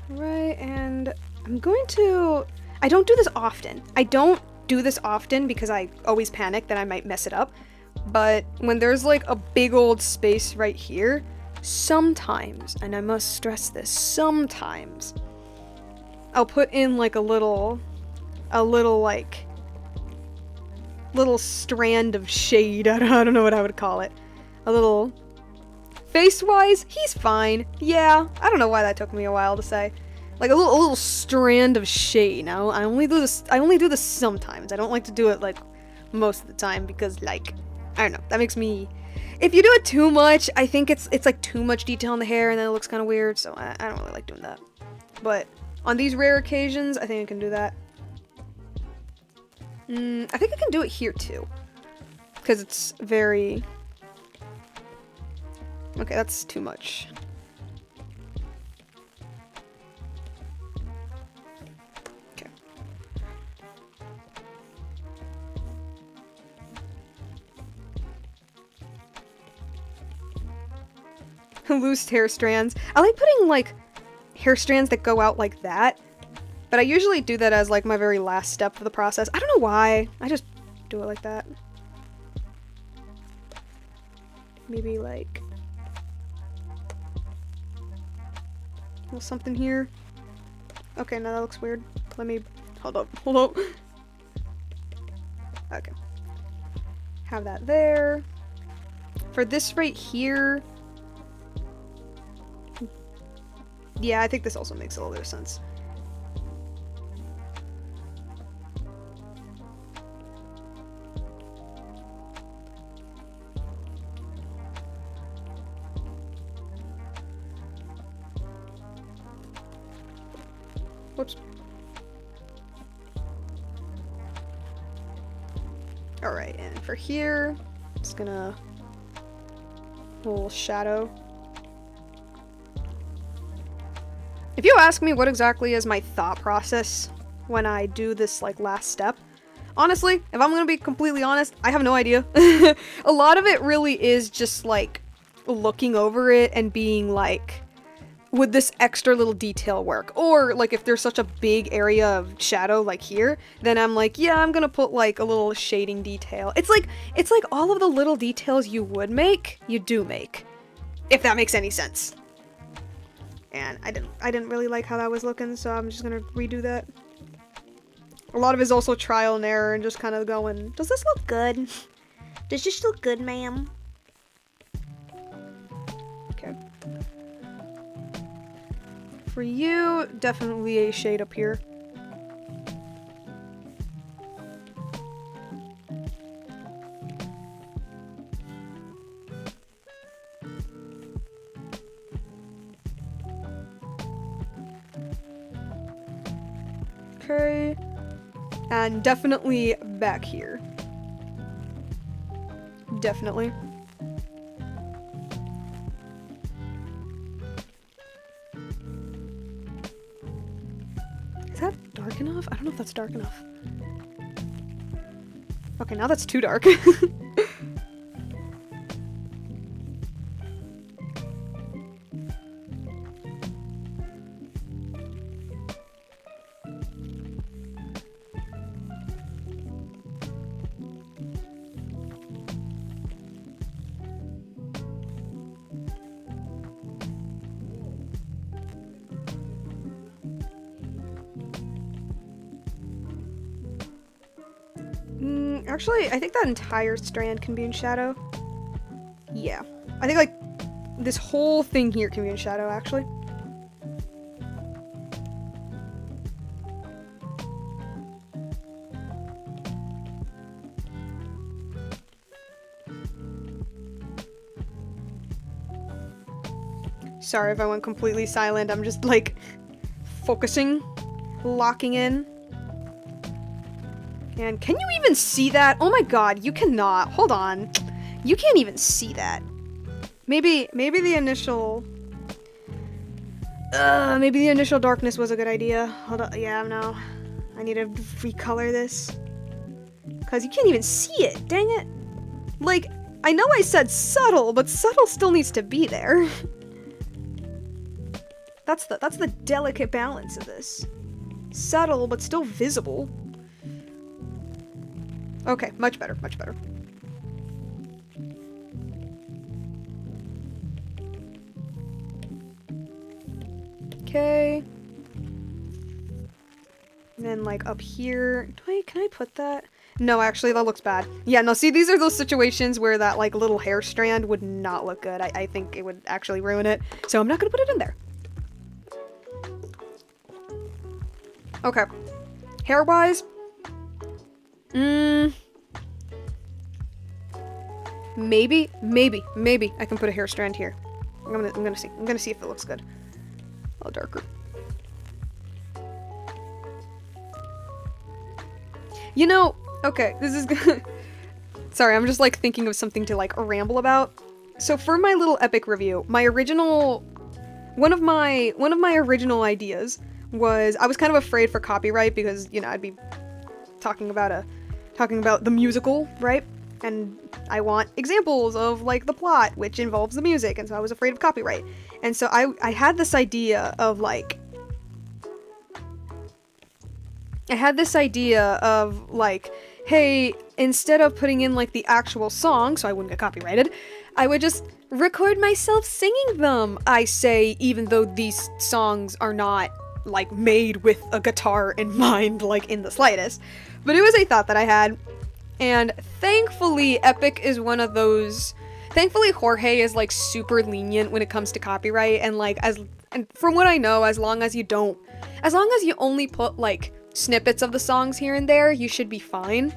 A: Right, and I'm going to... I don't do this often. I don't do this often because I always panic that I might mess it up. But when there's like a big old space right here, sometimes, and I must stress this, sometimes, I'll put in like a little strand of shade. I don't know what I would call it. A little... Face-wise, he's fine. Yeah, I don't know why that took me a while to say. Like a little strand of shade. Now I only do this sometimes. I don't like to do it like most of the time because like I don't know. That makes me. If you do it too much, I think it's like too much detail in the hair and then it looks kind of weird. So I don't really like doing that. But on these rare occasions, I think I can do that. I think I can do it here too, because it's very. Okay, that's too much. Okay. Loose hair strands. I like putting like hair strands that go out like that, but I usually do that as like my very last step of the process. I don't know why. I just do it like that. Maybe like something here. Okay, now that looks weird. Let me hold up. Okay. Have that there. For this right here. Yeah, I think this also makes a little bit of sense. Whoops. Alright, and for here, just gonna little shadow. If you ask me what exactly is my thought process when I do this like last step, honestly, if I'm gonna be completely honest, I have no idea. A lot of it really is just like looking over it and being like, would this extra little detail work? Or like if there's such a big area of shadow like here, then I'm like, yeah, I'm gonna put like a little shading detail. It's like all of the little details you would make, you do make. If that makes any sense. And I didn't really like how that was looking, so I'm just gonna redo that. A lot of it is also trial and error and just kind of going, does this look good? Does this look good, ma'am? Okay. For you, definitely a shade up here. Okay. And definitely back here. Definitely. dark enough? I don't know if that's dark enough. Okay, now that's too dark. Actually, I think that entire strand can be in shadow. Yeah. I think, like, this whole thing here can be in shadow, actually. Sorry if I went completely silent. I'm just, like, focusing, locking in. And can you even see that? Oh my god, you cannot. Hold on. You can't even see that. Maybe the initial... maybe the initial darkness was a good idea. Hold on. Yeah, no. I need to recolor this. Because you can't even see it. Dang it. Like, I know I said subtle, but subtle still needs to be there. That's the delicate balance of this. Subtle, but still visible. Okay, much better, much better. Okay. And then, like, up here... Can I put that? No, actually, that looks bad. Yeah, no, see, these are those situations where that, like, little hair strand would not look good. I think it would actually ruin it. So I'm not gonna put it in there. Okay. Hair-wise... Maybe I can put a hair strand here. I'm gonna see. I'm gonna see if it looks good. A little darker. You know, okay, this is good. Sorry, I'm just like thinking of something to like ramble about. So for my little epic review, one of my original ideas was I was kind of afraid for copyright because, you know, I'd be talking about the musical, right? And I want examples of, like, the plot, which involves the music, and so I was afraid of copyright. And so I had this idea of, like... hey, instead of putting in, like, the actual song, so I wouldn't get copyrighted, I would just record myself singing them, I say, even though these songs are not, like, made with a guitar in mind, like, in the slightest. But it was a thought that I had. And thankfully, Epic is one of those... Thankfully, Jorge is, like, super lenient when it comes to copyright, and, like, and from what I know, as long as you only put, like, snippets of the songs here and there, you should be fine.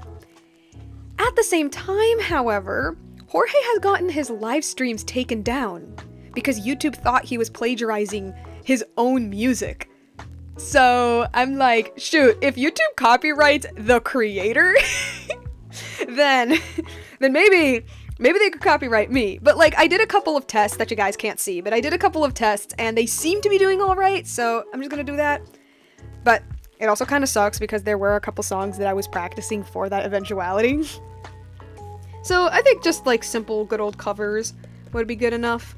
A: At the same time, however, Jorge has gotten his live streams taken down, because YouTube thought he was plagiarizing his own music. So, I'm like, shoot, if YouTube copyrights the creator... then maybe they could copyright me. But, like, I did a couple of tests that you guys can't see, but I did a couple of tests, and they seem to be doing alright, so I'm just gonna do that. But it also kind of sucks, because there were a couple songs that I was practicing for that eventuality. So I think just, like, simple, good old covers would be good enough.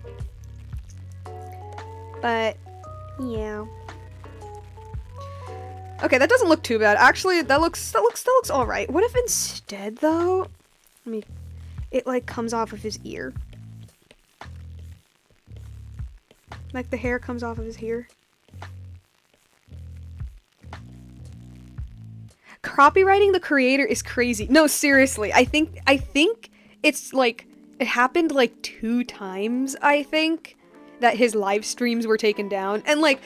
A: But, yeah. Okay, that doesn't look too bad. Actually, that looks all right. What if instead, though, it like comes off of his ear, like the hair comes off of his ear. Copywriting the creator is crazy. No, seriously, I think it's like it happened like 2 times. I think that his live streams were taken down, and like,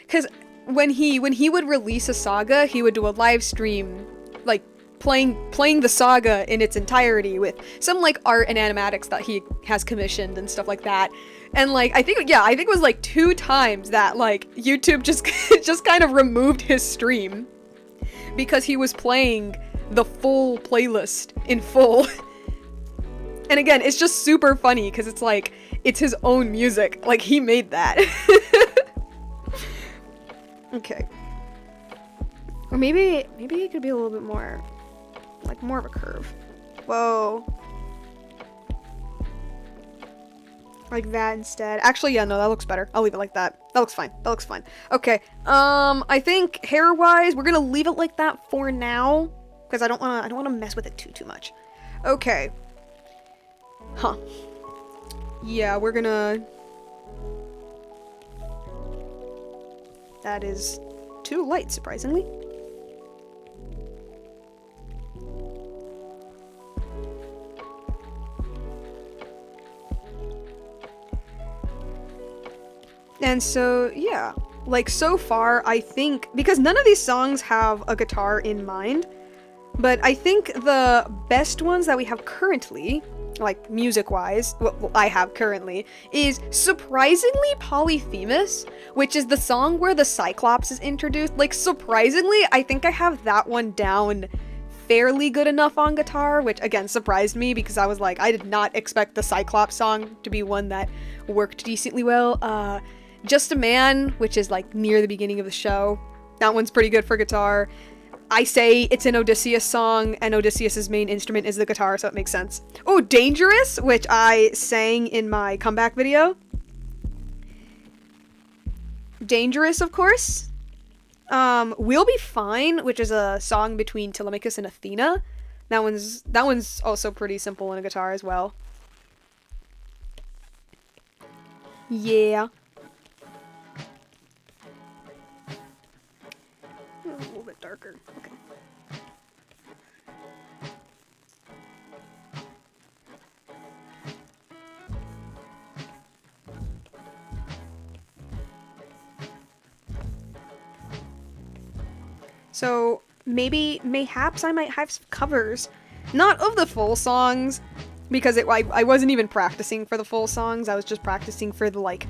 A: cause. When he would release a saga, he would do a live stream, like, playing the saga in its entirety with some, like, art and animatics that he has commissioned and stuff like that. And, like, I think it was, like, 2 times that, like, YouTube just kind of removed his stream because he was playing the full playlist in full. And again, it's just super funny because it's, like, it's his own music. Like, he made that. Okay. Or maybe it could be a little bit more, like more of a curve. Whoa. Like that instead. Actually, yeah, no, that looks better. I'll leave it like that. That looks fine. That looks fine. Okay. I think hair-wise, we're gonna leave it like that for now, because I don't wanna mess with it too much. Okay. Huh. Yeah, we're gonna. That is too light, surprisingly. And so, yeah, like so far, I think, because none of these songs have a guitar in mind, but I think the best ones that we have currently, like music-wise, what I have currently, is surprisingly Polyphemus, which is the song where the Cyclops is introduced. Like, surprisingly, I think I have that one down fairly good enough on guitar, which again surprised me because I was like, I did not expect the Cyclops song to be one that worked decently well. Just a Man, which is like near the beginning of the show. That one's pretty good for guitar. I say it's an Odysseus song, and Odysseus's main instrument is the guitar, so it makes sense. Oh, Dangerous, which I sang in my comeback video. Dangerous, of course. We'll Be Fine, which is a song between Telemachus and Athena. That one's also pretty simple on a guitar as well. Yeah. A little bit darker. Okay. So mayhaps I might have covers, not of the full songs, because I wasn't even practicing for the full songs. I was just practicing for the like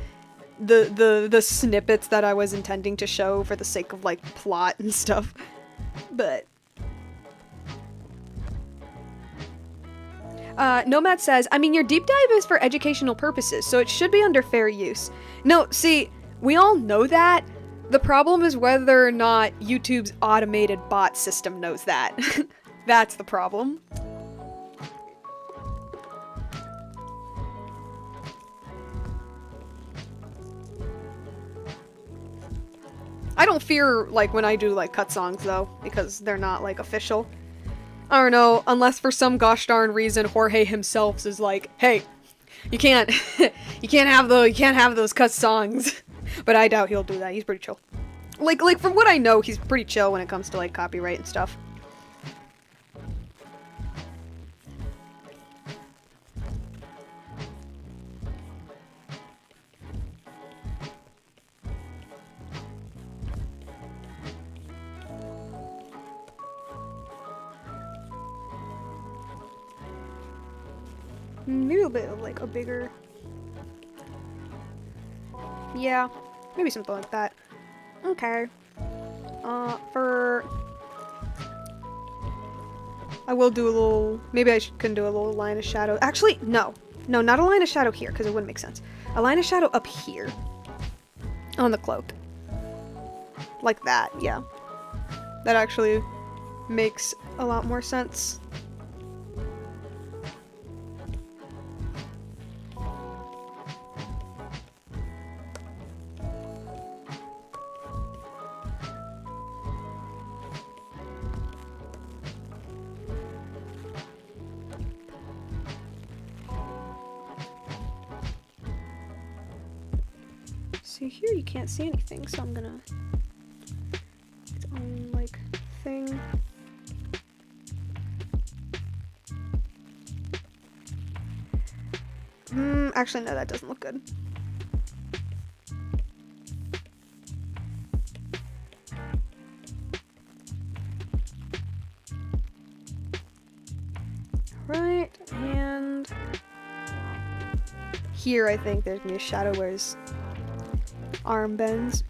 A: the snippets that I was intending to show for the sake of like plot and stuff. But Nomad says, I mean, your deep dive is for educational purposes, so it should be under fair use. No, see, we all know that. The problem is whether or not YouTube's automated bot system knows that. That's the problem. I don't fear, like, when I do, like, cut songs, though, because they're not, like, official. I don't know, unless for some gosh darn reason Jorge himself is like, hey, you can't have those cut songs. But I doubt he'll do that. He's pretty chill. Like from what I know, he's pretty chill when it comes to like copyright and stuff. Maybe a bit of like a bigger. Yeah, maybe something like that. Okay. I will do a little. Maybe I can do a little line of shadow. Actually, no, not a line of shadow here because it wouldn't make sense. A line of shadow up here on the cloak, like that. Yeah, that actually makes a lot more sense. See here, you can't see anything, so I'm gonna its own like thing. Actually no, that doesn't look good. Right, and here I think there's gonna be a shadow where his arm bends.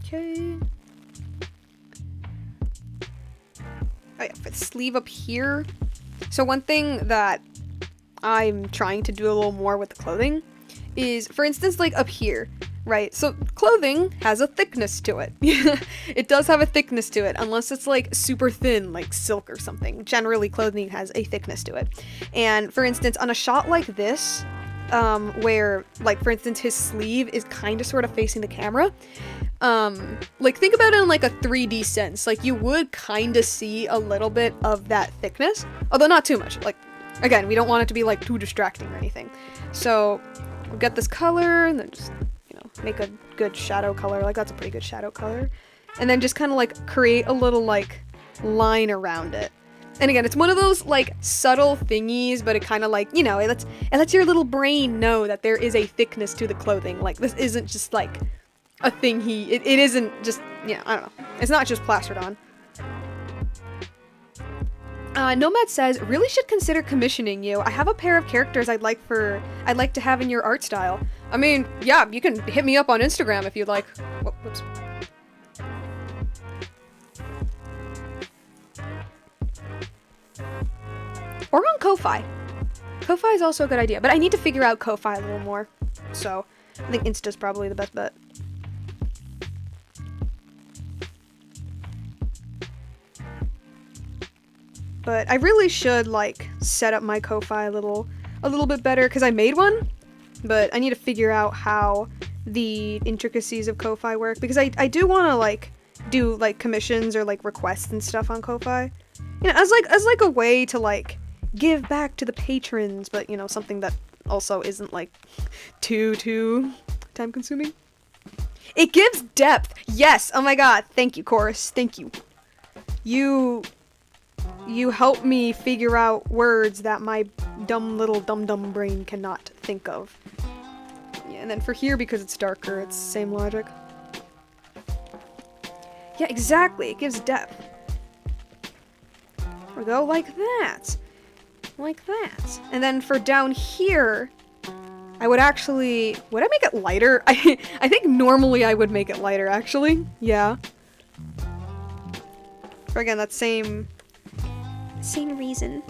A: Okay. Oh yeah, for the sleeve up here. So one thing that I'm trying to do a little more with the clothing is, for instance, like up here, right? So clothing has a thickness to it. It does have a thickness to it, unless it's like super thin, like silk or something. Generally, clothing has a thickness to it. And for instance, on a shot like this, where, like, for instance, his sleeve is kind of sort of facing the camera, like, think about it in like a 3D sense. Like, you would kind of see a little bit of that thickness, although not too much. Like, again, we don't want it to be like too distracting or anything. So we'll get this color and then just, you know, make a good shadow color. Like, that's a pretty good shadow color. And then just kind of like create a little like line around it. And again, it's one of those like subtle thingies, but it kind of like, you know, it lets your little brain know that there is a thickness to the clothing. Like, this isn't just like a thing it isn't just, yeah, I don't know. It's not just plastered on. Nomad says, really should consider commissioning you. I have a pair of characters I'd like to have in your art style. I mean, yeah, you can hit me up on Instagram if you'd like. Whoops. Or on Ko-Fi. Ko-Fi is also a good idea, but I need to figure out Ko-Fi a little more. So, I think Insta's probably the best bet. But I really should, like, set up my Ko-Fi a little bit better, because I made one, but I need to figure out how the intricacies of Ko-Fi work, because I do want to, like, do, like, commissions or, like, requests and stuff on Ko-Fi. You know, as like a way to, like, give back to the patrons, but, you know, something that also isn't, like, too time-consuming. It gives depth! Yes! Oh my god, thank you, Chorus. Thank you. You help me figure out words that my dumb little dum-dum brain cannot think of. Yeah, and then for here, because it's darker, it's the same logic. Yeah, exactly, it gives depth. There we go, like that. Like that. And then for down here, I would actually... Would I make it lighter? I think normally I would make it lighter, actually. Yeah. For again, that same reason.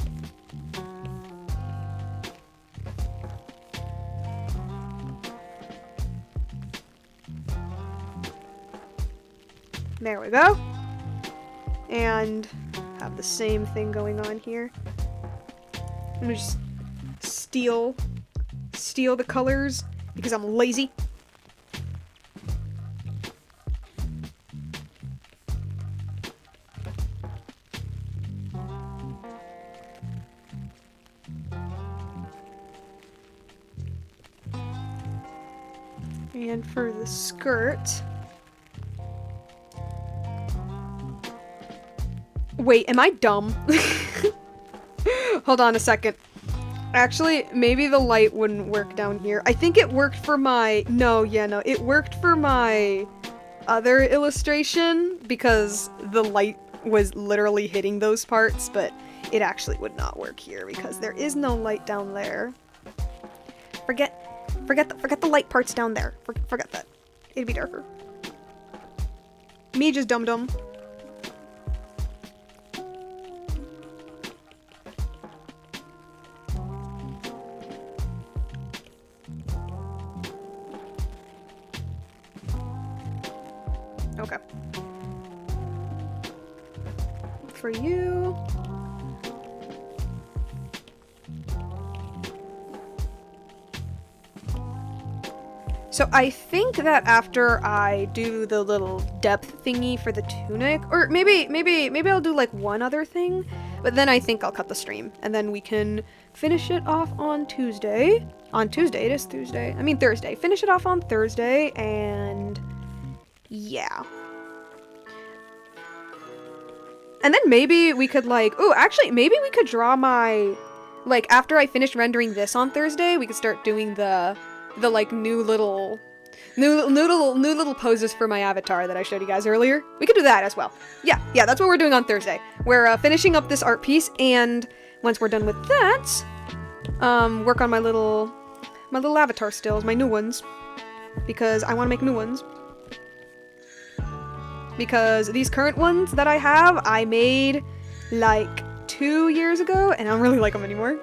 A: There we go. And have the same thing going on here. I'm gonna just steal the colors because I'm lazy. And for the skirt... Wait, am I dumb? Hold on a second. Actually, maybe the light wouldn't work down here. I think it worked for my... No, it worked for my other illustration because the light was literally hitting those parts, but it actually would not work here because there is no light down there. Forget the light parts down there. Forget that. It'd be darker. Me just dum-dum. Okay. For you... So I think that after I do the little depth thingy for the tunic, or maybe I'll do like one other thing, but then I think I'll cut the stream, and then we can finish it off on Tuesday. On Tuesday, it is Tuesday. I mean Thursday. Finish it off on Thursday, and yeah. And then maybe we could like, ooh, actually, maybe we could draw my like, after I finish rendering this on Thursday, we could start doing the like, new little poses for my avatar that I showed you guys earlier. We could do that as well. Yeah, that's what we're doing on Thursday. We're finishing up this art piece, and once we're done with that, work on my little avatar stills, my new ones, because I want to make new ones. Because these current ones that I have, I made like 2 years ago, and I don't really like them anymore.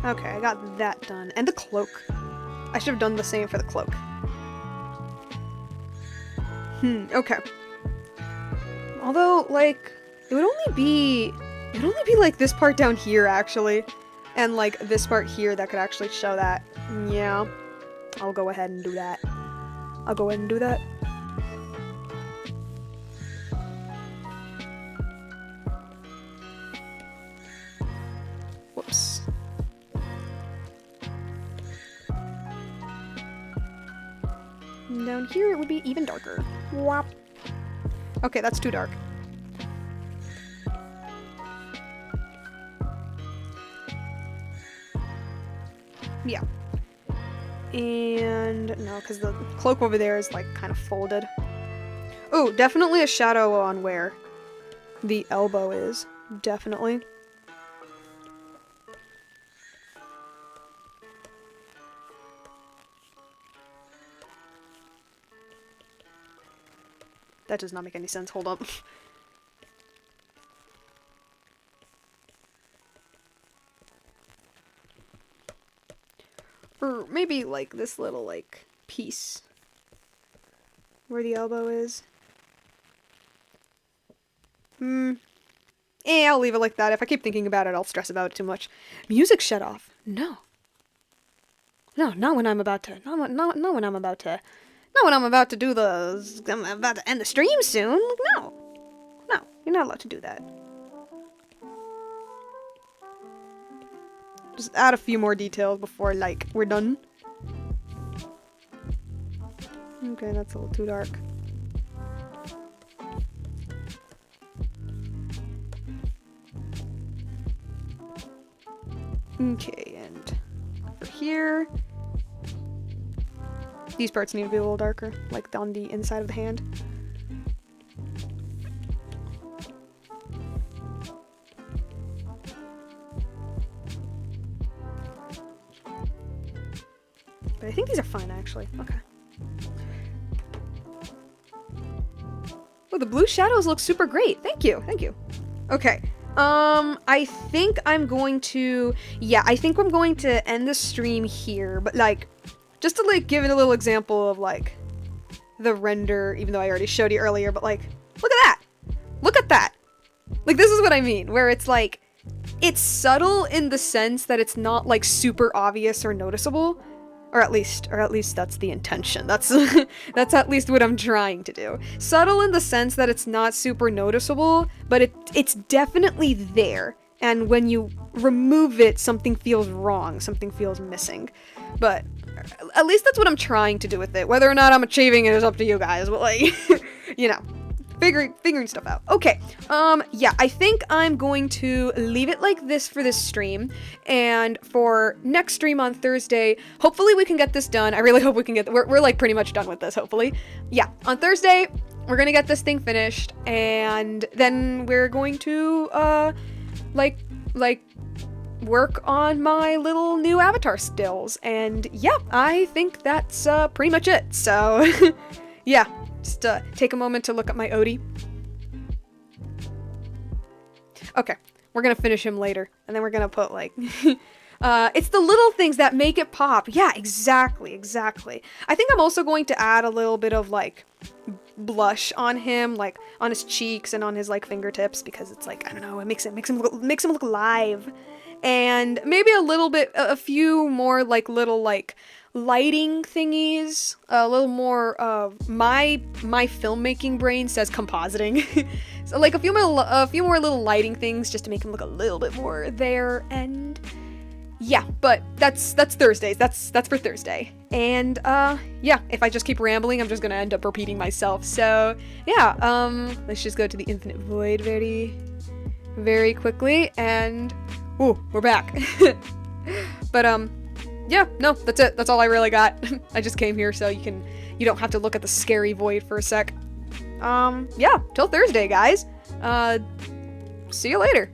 A: Okay, I got that done. And the cloak. I should have done the same for the cloak. Okay. Although, like, it would only be like this part down here, actually. And, like, this part here that could actually show that. Yeah. I'll go ahead and do that. Whoops. And down here it would be even darker. Whop. Okay, that's too dark. Yeah. And no, because the cloak over there is like kind of folded. Oh, definitely a shadow on where the elbow is. Definitely. That does not make any sense. Hold up. Or maybe like this little like piece where the elbow is. I'll leave it like that. If I keep thinking about it, I'll stress about it too much. Music shut off. No. No, not when I'm about to. Not when I'm about to. Not when I'm about to do the. I'm about to end the stream soon. No. No, you're not allowed to do that. Just add a few more details before, like, we're done. Okay, that's a little too dark. Okay, and for here, these parts need to be a little darker, like on the inside of the hand. But I think these are fine, actually. Okay. Oh, the blue shadows look super great. Thank you. Thank you. Okay. I think I'm going to... Yeah, I think I'm going to end the stream here. But, like, just to, like, give it a little example of, like, the render, even though I already showed you earlier. But, like, look at that. Look at that. Like, this is what I mean. Where it's, like, it's subtle in the sense that it's not, like, super obvious or noticeable. Or at least that's the intention. That's at least what I'm trying to do. Subtle in the sense that it's not super noticeable, but it's definitely there. And when you remove it, something feels wrong, something feels missing. But at least that's what I'm trying to do with it. Whether or not I'm achieving it is up to you guys, but like, you know. Figuring stuff out. Okay, yeah, I think I'm going to leave it like this for this stream, and for next stream on Thursday, hopefully we can get this done. I really hope we can get, we're like pretty much done with this, hopefully. Yeah, on Thursday, we're gonna get this thing finished, and then we're going to, like, work on my little new avatar stills. And yeah, I think that's pretty much it. So yeah, just take a moment to look at my Odie. Okay, we're gonna finish him later, and then we're gonna put like it's the little things that make it pop. Yeah, exactly. I think I'm also going to add a little bit of like blush on him, like on his cheeks and on his like fingertips, because it's like, I don't know, it makes him look alive. And maybe a few more like little like lighting thingies, a little more my filmmaking brain says compositing. So like a few more little lighting things just to make him look a little bit more there. And yeah, but that's Thursdays. That's for Thursday. And yeah, if I just keep rambling, I'm just gonna end up repeating myself. So yeah, let's just go to the infinite void very, very quickly. And ooh, we're back. But yeah, no, that's it. That's all I really got. I just came here so you don't have to look at the scary void for a sec. Yeah, till Thursday, guys. See you later.